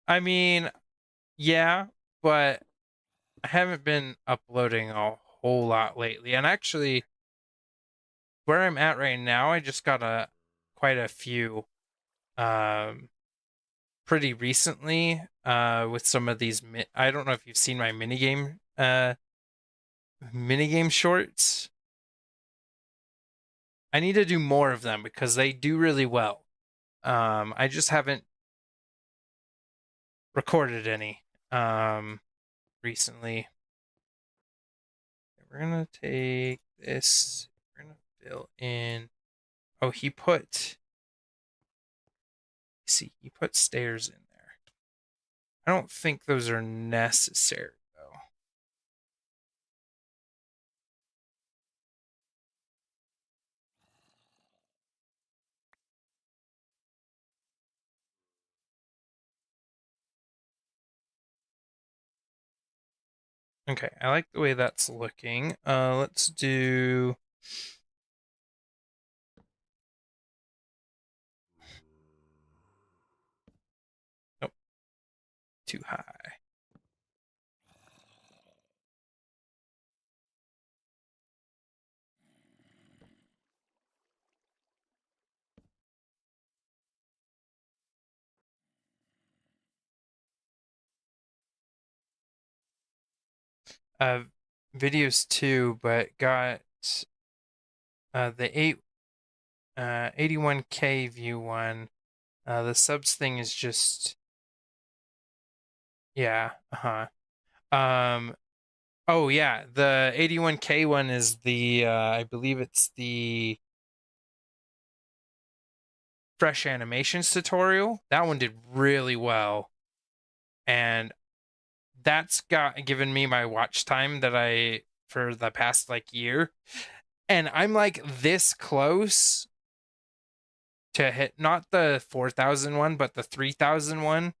I mean, yeah, but I haven't been uploading a whole lot lately. And actually, where I'm at right now, I just got quite a few pretty recently with some of these I don't know if you've seen my minigame shorts. I need to do more of them because they do really well. I just haven't recorded any recently. We're gonna take this. We're gonna fill in. Oh, he put stairs in there. I don't think those are necessary though. Okay, I like the way that's looking. Let's do. Nope, too high. Uh, videos too, but got the 81K view one. The subs thing is just yeah, oh yeah, the 81K one is the I believe it's the fresh animations tutorial. That one did really well. And that's given me my watch time that I for the past like year. And I'm like this close to hit not the 4,000 one, but the 3,000 one.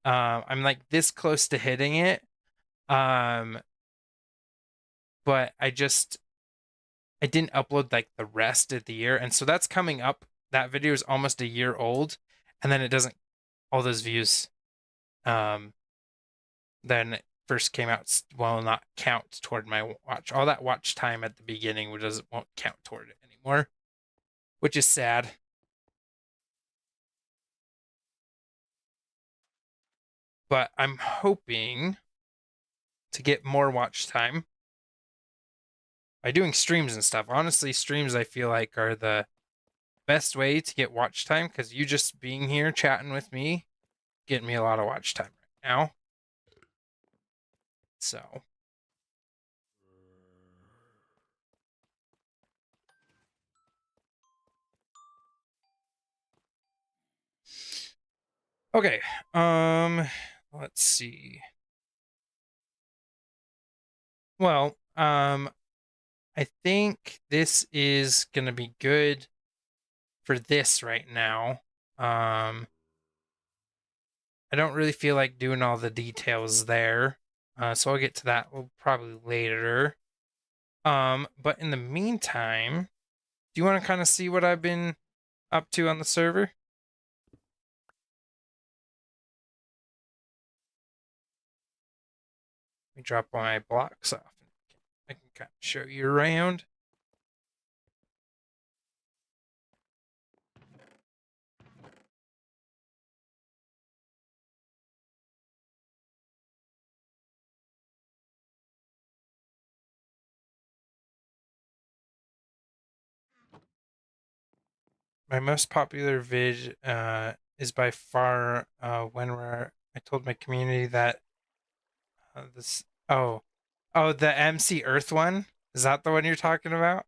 I'm like this close to hitting it. But I didn't upload like the rest of the year. And so that's coming up. That video is almost a year old. And then it doesn't all those views then it first came out will not count toward my watch. All that watch time at the beginning won't count toward it anymore, which is sad. But I'm hoping to get more watch time by doing streams and stuff. Honestly, streams I feel like are the best way to get watch time because you just being here chatting with me getting me a lot of watch time right now. So okay, let's see. Well, I think this is gonna be good for this right now. I don't really feel like doing all the details there. So I'll get to that probably later. But in the meantime, do you want to kind of see what I've been up to on the server? Let me drop my blocks off. I can kind of show you around. my most popular vid is by far where I told my community that this the MC Earth one. Is that the one you're talking about?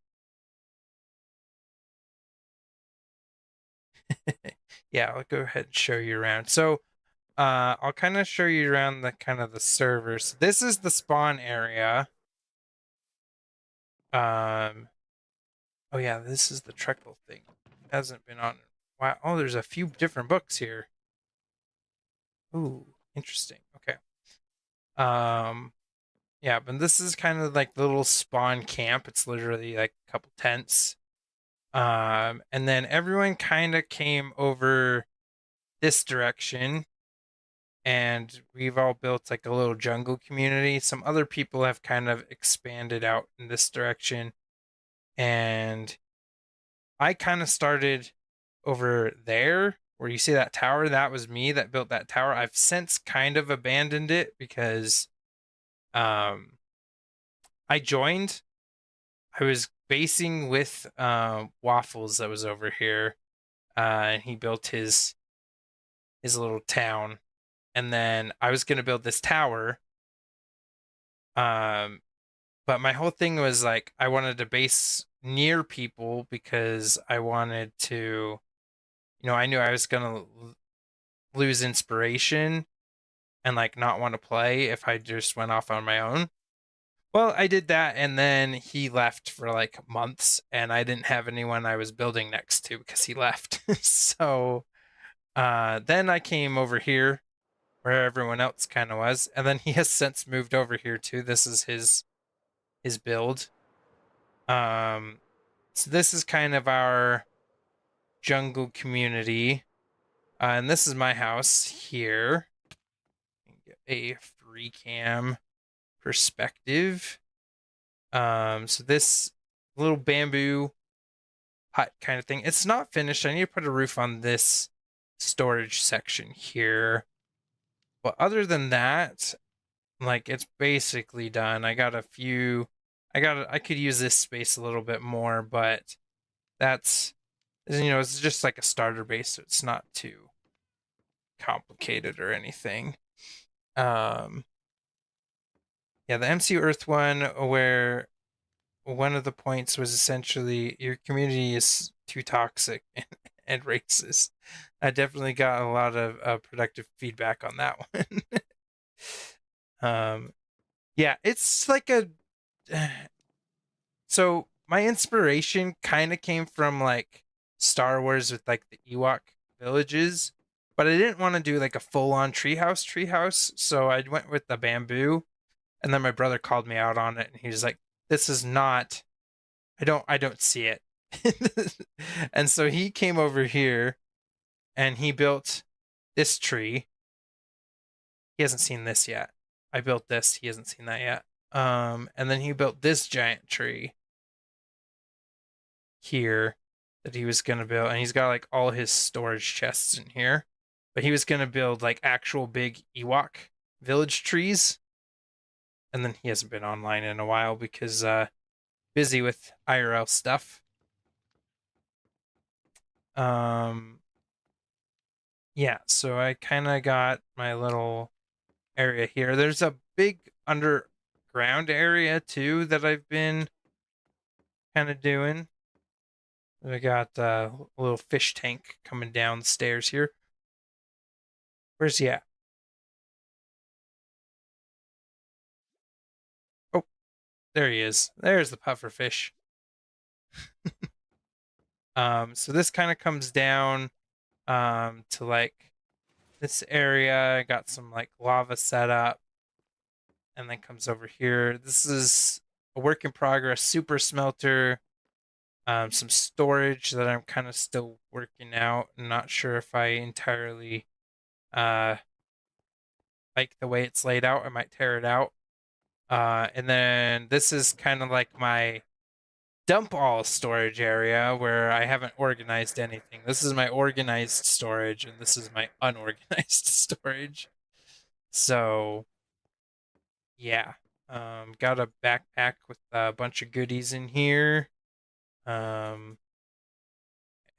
Yeah, I'll go ahead and show you around. So I'll kind of show you around the kind of the servers. This is the spawn area. Oh yeah, this is the Treckle thing. It hasn't been on. Wow. Oh, there's a few different books here. Ooh, interesting. Okay. Yeah, but this is kind of like the little spawn camp. It's literally like a couple tents. And then everyone kind of came over this direction, and we've all built like a little jungle community. Some other people have kind of expanded out in this direction, and I kind of started over there where you see that tower. That was me that built that tower. I've since kind of abandoned it because I joined. I was basing with Waffles that was over here, and he built his little town, and then I was gonna build this tower. Um, but my whole thing was like I wanted to base near people because I wanted to, I knew I was gonna lose inspiration and like not want to play if I just went off on my own. Well, I did that, and then he left for like months, and I didn't have anyone I was building next to because he left. So then I came over here where everyone else kind of was, and then he has since moved over here too. This is his build. So this is kind of our jungle community, and this is my house here. Get a free cam perspective. So this little bamboo hut kind of thing. It's not finished. I need to put a roof on this storage section here. But other than that, like it's basically done. I could use this space a little bit more, but that's it's just like a starter base, so it's not too complicated or anything. Yeah, the MC Earth one where one of the points was essentially your community is too toxic and racist. I definitely got a lot of productive feedback on that one. Yeah, it's like a. So my inspiration kind of came from like Star Wars with like the Ewok villages, but I didn't want to do like a full-on treehouse. So I went with the bamboo, and then my brother called me out on it, and he was like, "This is not. I don't see it." And so he came over here and he built this tree. He hasn't seen this yet. I built this. He hasn't seen that yet. And then he built this giant tree here that he was gonna build, and he's got like all his storage chests in here. But he was gonna build like actual big Ewok village trees, and then he hasn't been online in a while because busy with IRL stuff. Yeah, so I kind of got my little area here. There's a big underground area too that I've been kind of doing. I got a little fish tank coming down the stairs here. Where's he at? Oh, there he is. There's the puffer fish. So this kind of comes down to like this area. I got some like lava set up, and then comes over here. This is a work in progress super smelter. Some storage that I'm kind of still working out. I'm not sure if I entirely like the way it's laid out. I might tear it out. And then this is kind of like my dump all storage area where I haven't organized anything. This is my organized storage, and this is my unorganized storage. So, yeah. Got a backpack with a bunch of goodies in here.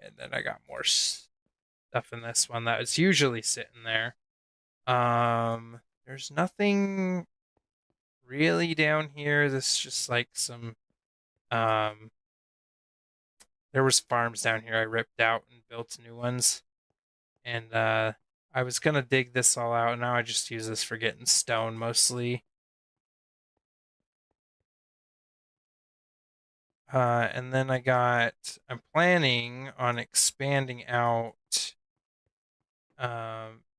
And then I got more stuff in this one that was usually sitting there. There's nothing really down here. This is just like some there was farms down here I ripped out and built new ones. And I was gonna dig this all out, and now I just use this for getting stone mostly. And then I'm planning on expanding out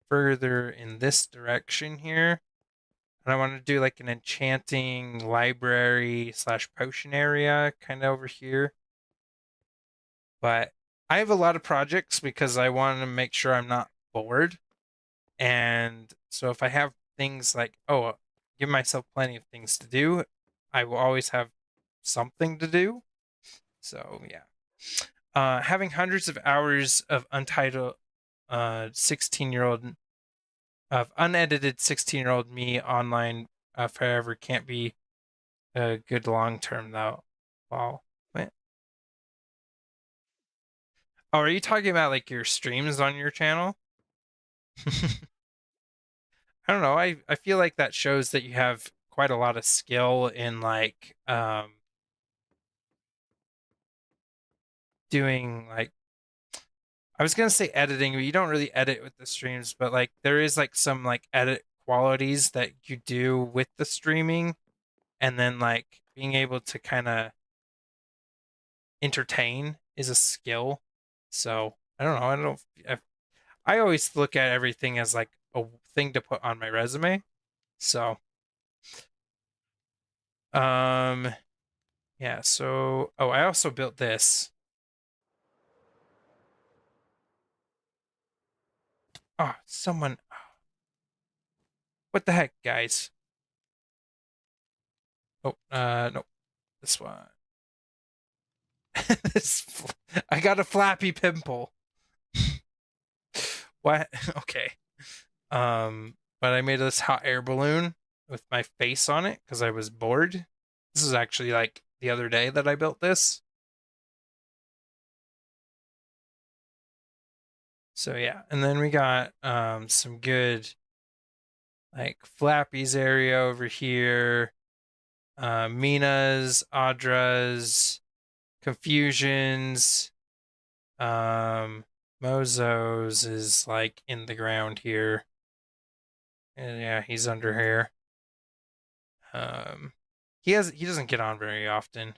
further in this direction here. And I want to do like an enchanting library / potion area kind of over here. But I have a lot of projects because I want to make sure I'm not bored. And so if I have things like, give myself plenty of things to do, I will always have something to do. So yeah. Having hundreds of hours of untitled 16-year-old of unedited 16-year-old me online forever can't be a good long term though. Wow. What? Oh, are you talking about like your streams on your channel? I don't know. I feel like that shows that you have quite a lot of skill in like doing like, I was gonna say editing, but you don't really edit with the streams, but like there is like some like edit qualities that you do with the streaming, and then like being able to kind of entertain is a skill. So I don't know. I always look at everything as like a thing to put on my resume. So yeah, so I also built this. Oh, someone. What the heck, guys? Oh, no. This one. I got a flappy pimple. What? Okay. But I made this hot air balloon with my face on it because I was bored. This is actually like the other day that I built this. So yeah, and then we got some good like Flappy's area over here. Mina's, Audra's, Confusions, Mozo's is like in the ground here. And yeah, he's under here. He doesn't get on very often.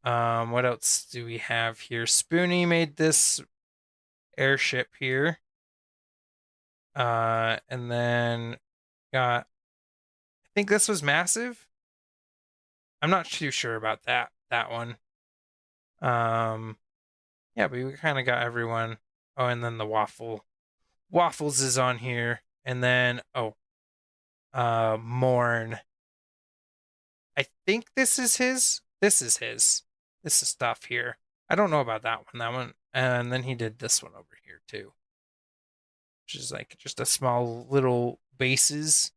What else do we have here? Spoonie made this airship here. And then got, I think this was massive. I'm not too sure about that one. Yeah, but we kind of got everyone. Oh, and then the Waffles is on here. And then Morn. I think this is his. This is his. This is stuff here. I don't know about that one. That one. And then he did this one over here too. Which is like just a small little bases.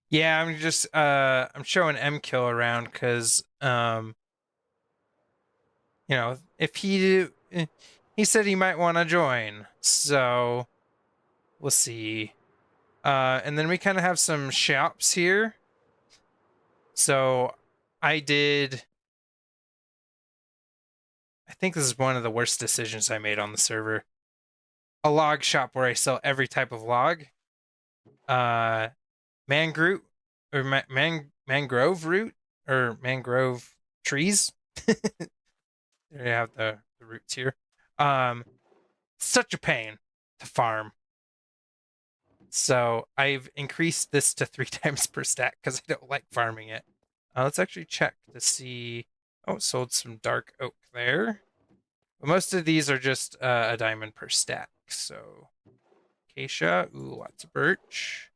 Yeah, I'm showing MKill around because if he said he might want to join. So we'll see. And then we kind of have some shops here. So I think this is one of the worst decisions I made on the server. A log shop where I sell every type of log. Mangrove or mangrove root or mangrove trees. There you have the roots here. Such a pain to farm. So I've increased this to 3 times per stack because I don't like farming it. Let's actually check to see. Oh, sold some dark oak there. But most of these are just a diamond per stack. So acacia, ooh, lots of birch.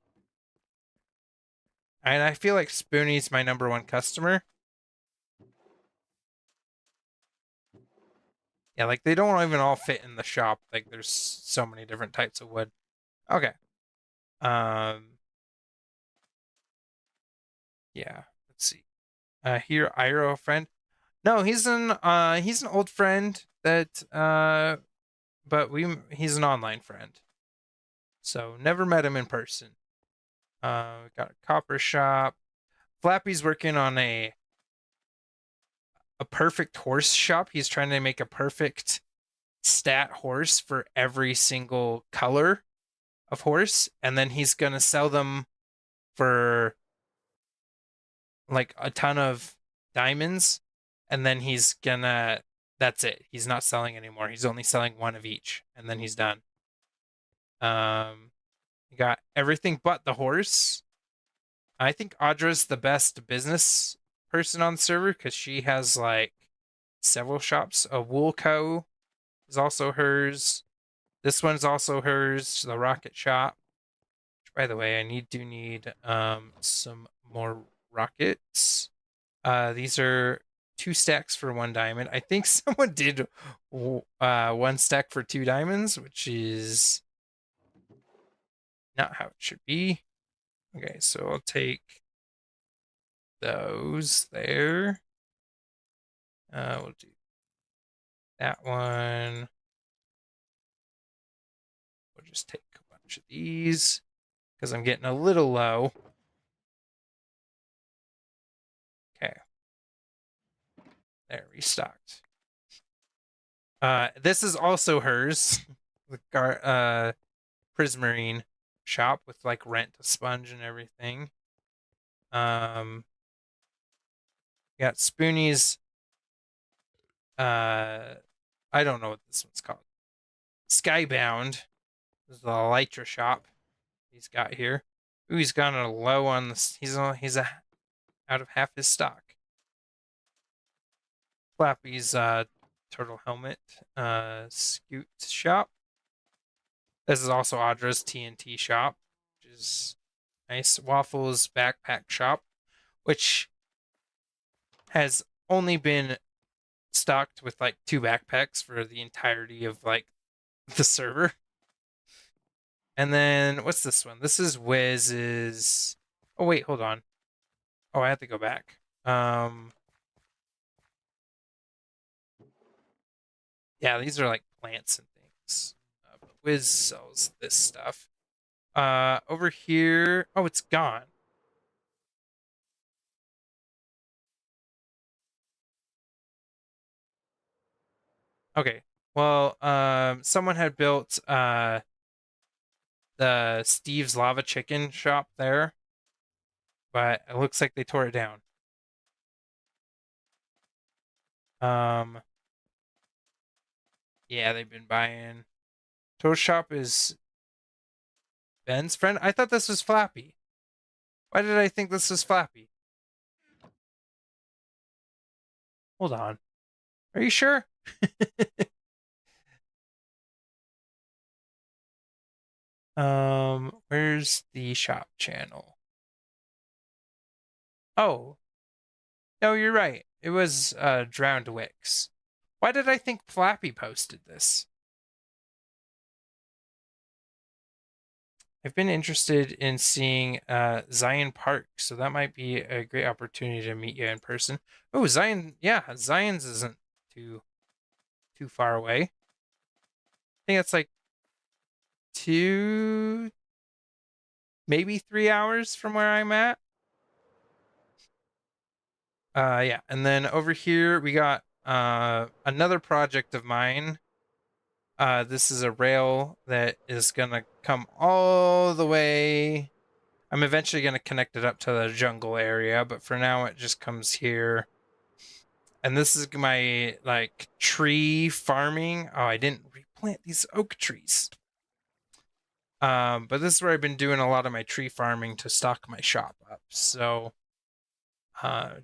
And I feel like Spoonie's my #1 customer. Yeah, like they don't even all fit in the shop. Like there's so many different types of wood. Okay. Yeah, let's see. Here, Iro, friend. No, he's an old friend that but he's an online friend. So never met him in person. We got a copper shop. Flappy's working on a perfect horse shop. He's trying to make a perfect stat horse for every single color of horse, and then he's gonna sell them for like a ton of diamonds, and then that's it. He's not selling anymore. He's only selling one of each, and then he's done. You got everything but the horse. I think Audra's the best business person on the server because she has like several shops. A wool co is also hers. This one's also hers. The rocket shop. Which, by the way, I do need some more rockets. These are 2 stacks for 1 diamond. I think someone did 1 stack for 2 diamonds, which is not how it should be. Okay, so I'll take those there. We'll do that one. We'll just take a bunch of these because I'm getting a little low. Okay. There, restocked. This is also hers. The Prismarine shop with like rent a sponge and everything. Got Spoonie's I don't know what this one's called. Skybound. This is the Elytra shop he's got here. Ooh, he's gone a low on this. He's out of half his stock. Flappy's turtle helmet scoot shop. This is also Audra's TNT shop, which is nice. Waffles backpack shop, which has only been stocked with like 2 backpacks for the entirety of like the server. And then what's this one? This is Wiz's. Oh wait, hold on. Oh, I have to go back. Yeah, these are like plants and things. But Wiz sells this stuff. Over here. Oh, it's gone. Okay. Well, someone had built the Steve's Lava Chicken shop there, but it looks like they tore it down. Yeah, they've been buying. Toast Shop is Ben's friend. I thought this was Flappy. Why did I think this was Flappy? Hold on. Are you sure? Where's the shop channel? Oh. No, you're right. It was Drowned Wicks. Why did I think Flappy posted this? I've been interested in seeing Zion Park, so that might be a great opportunity to meet you in person. Oh, Zion, yeah, Zion's isn't too far away. I think it's like 2, maybe 3 hours from where I'm at. Yeah, and then over here we got another project of mine. This is a rail that is gonna come all the way. I'm eventually gonna connect it up to the jungle area, but for now it just comes here. And this is my like tree farming. Oh, I didn't replant these oak trees. But this is where I've been doing a lot of my tree farming to stock my shop up. So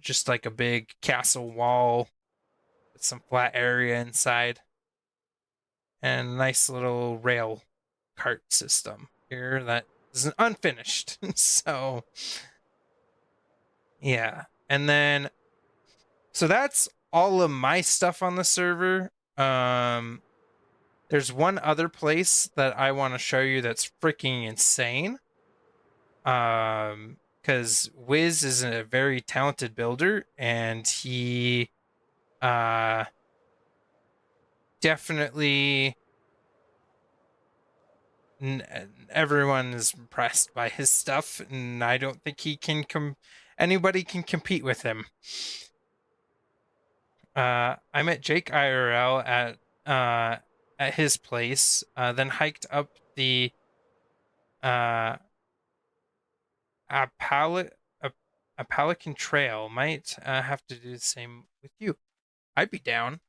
just like a big castle wall with some flat area inside. And a nice little rail cart system here that is unfinished. So yeah. And then so that's all of my stuff on the server. There's one other because I want to show you that's freaking insane. Because because Wiz is a very talented builder, and he definitely everyone is impressed by his stuff, and I don't think he can anybody can compete with him. I met Jake IRL at his place, then hiked up the Appalachian Trail. Might have to do the same with you. I'd be down.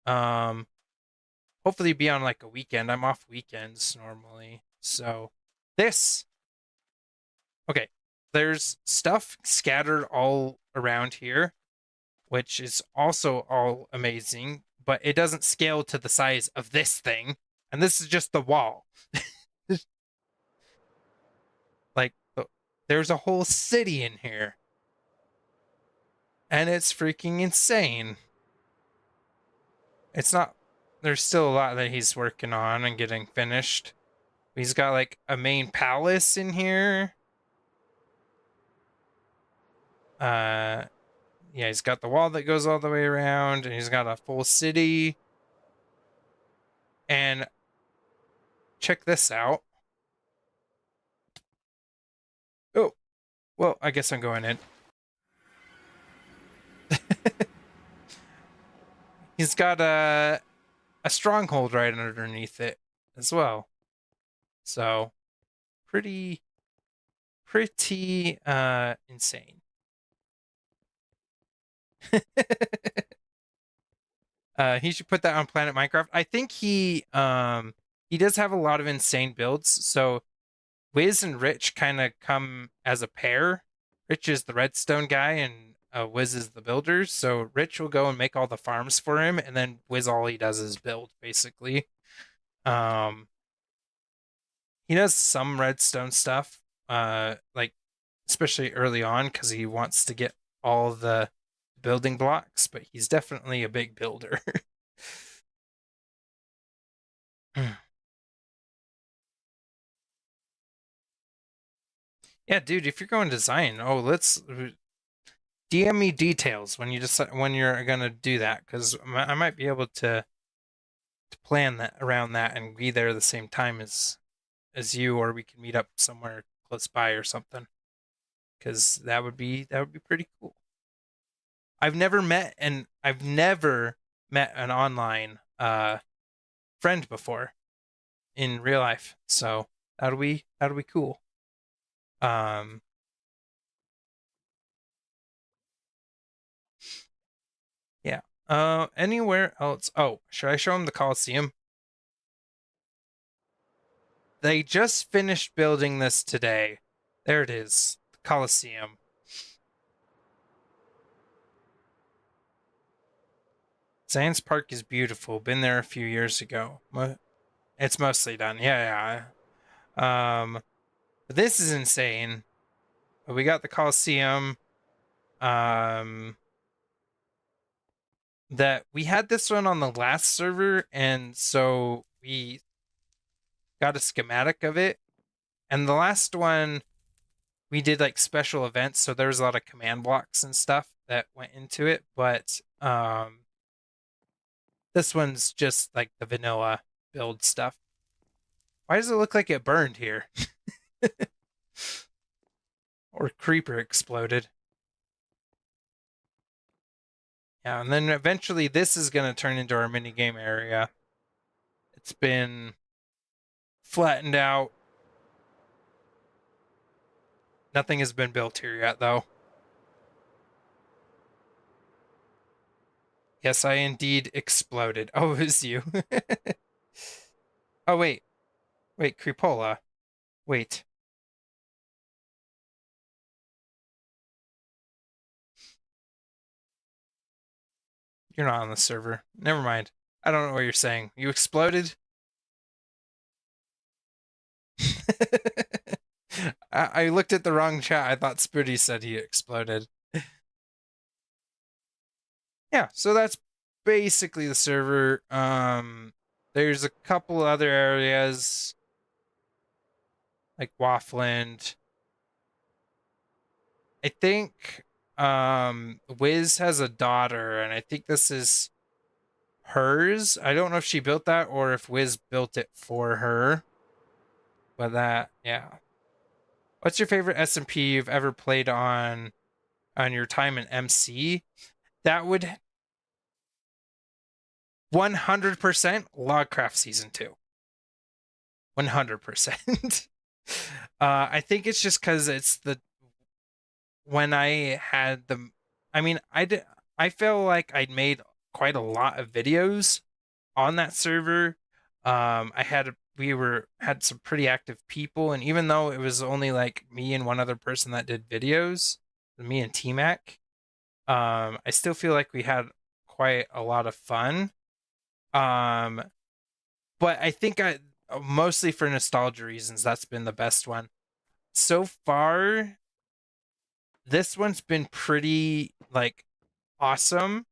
Hopefully be on like a weekend. I'm off weekends normally. So okay, there's stuff scattered all around here, which is also all amazing, but it doesn't scale to the size of this thing. And this is just the wall. Like, there's a whole city in here. And it's freaking insane. It's not, there's still a lot that he's working on and getting finished. He's got like a main palace in here. Yeah, he's got the wall that goes all the way around, and he's got a full city. And check this out. Oh, well, I guess I'm going in. He's got a stronghold right underneath it as well. So pretty insane. He should put that on Planet Minecraft. I think he does have a lot of insane builds. So Wiz and Rich kind of come as a pair. Rich is the redstone guy and Wiz is the builder. So Rich will go and make all the farms for him, and then Wiz all he does is build, basically. He does some redstone stuff, like especially early on because he wants to get all the building blocks, but he's definitely a big builder. Yeah, dude, if you're going design, let's DM me details when you're gonna do that, because I might be able to plan that around that and be there the same time as you, or we can meet up somewhere close by or something, because that would be pretty cool. I've never met an online friend before in real life, so that'll be cool. Yeah. Anywhere else? Oh, should I show them the Coliseum? They just finished building this today. There it is, the Coliseum. Sands Park is beautiful. Been there a few years ago. It's mostly done. Yeah. This is insane. We got the Coliseum. That we had this one on the last server, and so we got a schematic of it. And the last one, we did like special events, so there was a lot of command blocks and stuff that went into it. But this one's just like the vanilla build stuff. Why does it look like it burned here? Or creeper exploded. Yeah, and then eventually this is going to turn into our minigame area. It's been flattened out. Nothing has been built here yet, though. Yes, I indeed exploded. Oh, it was you. Oh, wait. Wait, Creepola. Wait. You're not on the server. Never mind. I don't know what you're saying. You exploded? I looked at the wrong chat. I thought Spooty said he exploded. Yeah, so that's basically the server. There's a couple other areas like Waffland. I think Wiz has a daughter, and I think this is hers. I don't know if she built that or if Wiz built it for her. But that, yeah. What's your favorite SMP you've ever played on your time in MC? That would 100% Logcraft Season 2. 100%. I think it's just because it's when I had the, I mean, I feel like I'd made quite a lot of videos on that server. We had some pretty active people, and even though it was only like me and one other person that did videos, me and T-Mac, I still feel like we had quite a lot of fun. But I think mostly for nostalgia reasons, that's been the best one. So far, this one's been pretty like awesome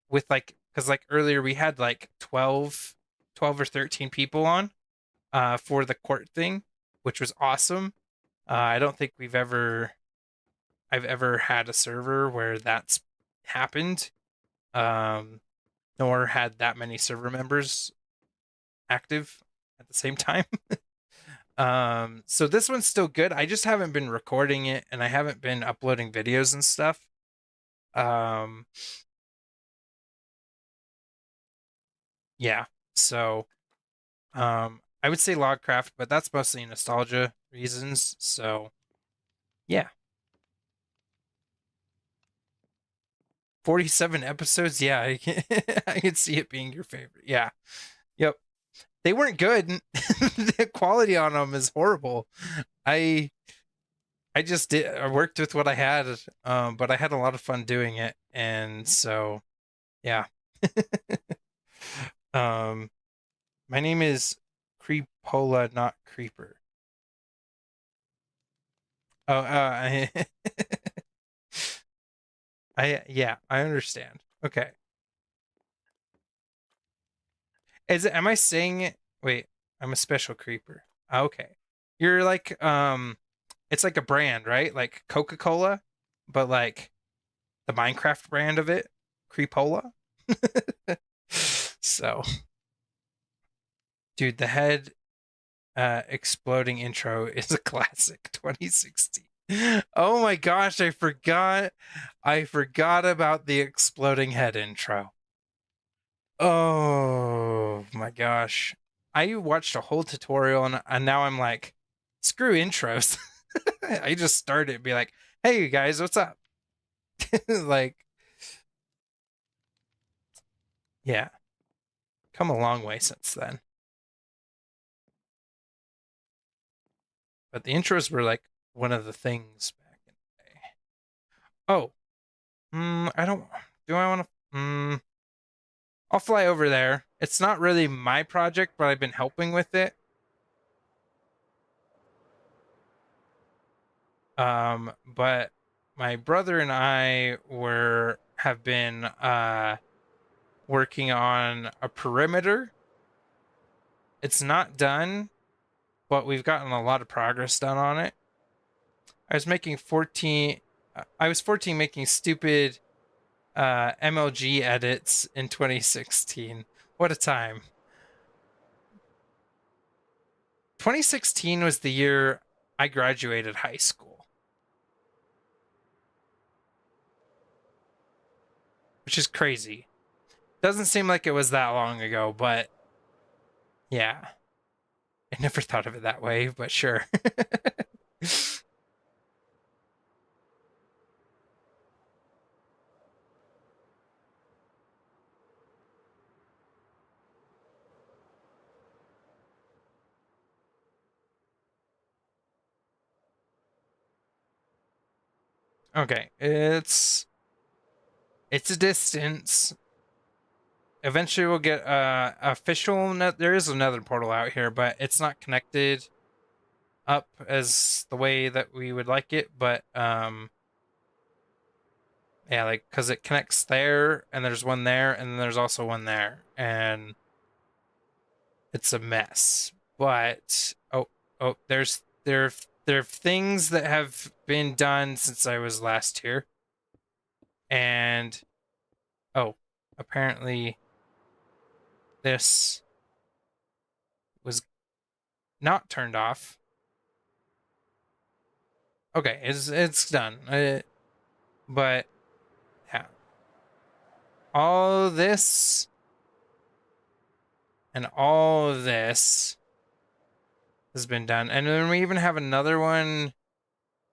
with like, because like earlier we had like 12 or 13 people on for the court thing, which was awesome. I don't think I've ever had a server where that's happened, nor had that many server members active at the same time. So this one's still good. I just haven't been recording it, and I haven't been uploading videos and stuff. Yeah. So I would say Logcraft, but that's mostly nostalgia reasons. So yeah. 47 episodes. Yeah, I can see it being your favorite. Yeah. Yep. They weren't good. The quality on them is horrible. I I worked with what I had, but I had a lot of fun doing it, and so yeah. um my name is Creepola, not Creeper. Oh, yeah, I understand. Okay. Am I saying it? Wait, I'm a special creeper. Okay. You're like it's like a brand, right? Like Coca-Cola, but like the Minecraft brand of it, Creepola. So, dude, the head exploding intro is a classic 2016. Oh my gosh, I forgot about the exploding head intro. Oh my gosh. I watched a whole tutorial, and now I'm like, screw intros. I just started and be like, hey you guys, what's up? Like, yeah, come a long way since then. But the intros were like one of the things back in the day. Oh, I don't. Do I want to? I'll fly over there. It's not really my project, but I've been helping with it. But my brother and I have been working on a perimeter. It's not done, but we've gotten a lot of progress done on it. I was 14 making stupid MLG edits in 2016. What a time. 2016 was the year I graduated high school, which is crazy. Doesn't seem like it was that long ago, but yeah. I never thought of it that way, but sure. Okay, it's a distance. Eventually we'll get official there is another portal out here, but it's not connected up as the way that we would like it, but yeah, like cuz it connects there, and there's one there, and then there's also one there, and it's a mess. But oh, there are things that have been done since I was last here. And oh, apparently this was not turned off. Okay, it's done. But yeah, all this and all of this has been done, and then we even have another one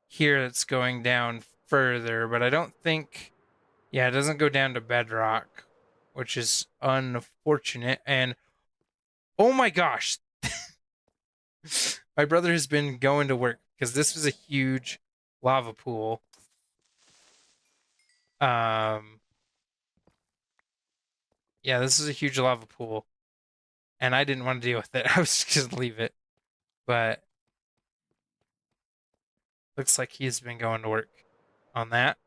here that's going down further, but I don't think, yeah, it doesn't go down to bedrock, which is unfortunate. And oh my gosh, my brother has been going to work because this was a huge lava pool. Yeah, this is a huge lava pool, and I didn't want to deal with it. I was just gonna leave it, but looks like he's been going to work on that.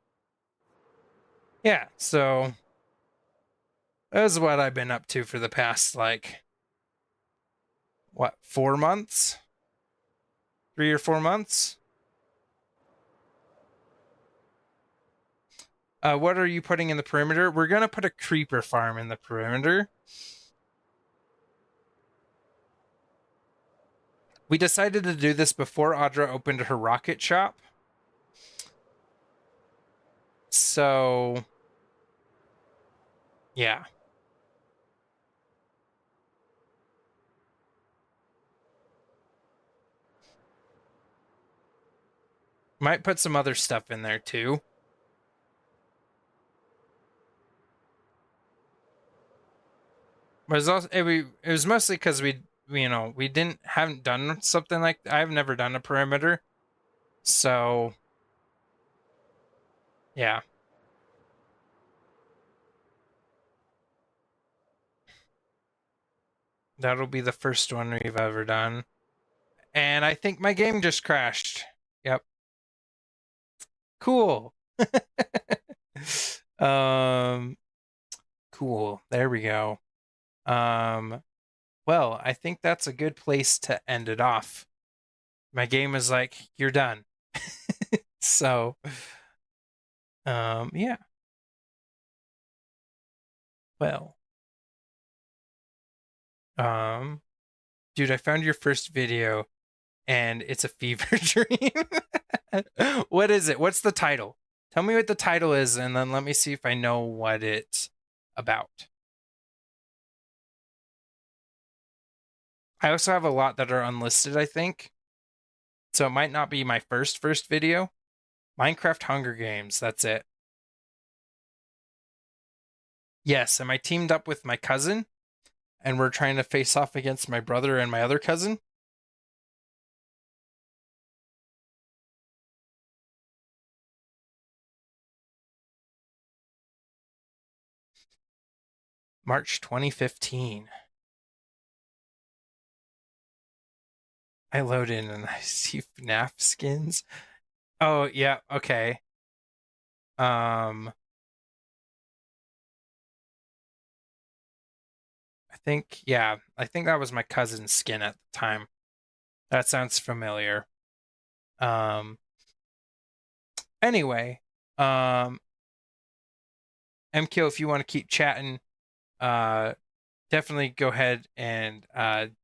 Yeah, so that's what I've been up to for the past, like, what, 4 months? 3 or 4 months? What are you putting in the perimeter? We're gonna put a creeper farm in the perimeter. We decided to do this before Audra opened her rocket shop. So, yeah. Might put some other stuff in there too. But it was mostly because we haven't done something like that. I've never done a perimeter. So, yeah. That'll be the first one we've ever done. And I think my game just crashed. Yep. Cool. Cool. There we go. Well, I think that's a good place to end it off. My game is like, you're done. So, yeah. Well, dude, I found your first video and it's a fever dream. What is it? What's the title? Tell me what the title is, and then let me see if I know what it's about. I also have a lot that are unlisted, I think. So it might not be my first video. Minecraft Hunger Games, that's it. Yes, and I teamed up with my cousin, and we're trying to face off against my brother and my other cousin. March 2015. I load in and I see FNAF skins. Oh, yeah, okay. I think that was my cousin's skin at the time. That sounds familiar. Anyway, MKO, if you want to keep chatting, definitely go ahead and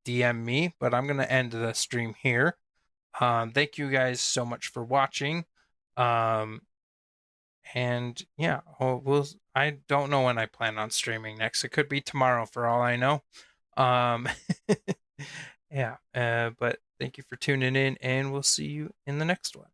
DM me, but I'm going to end the stream here. Thank you guys so much for watching. And yeah, I don't know when I plan on streaming next. It could be tomorrow for all I know. Yeah, but thank you for tuning in, and we'll see you in the next one.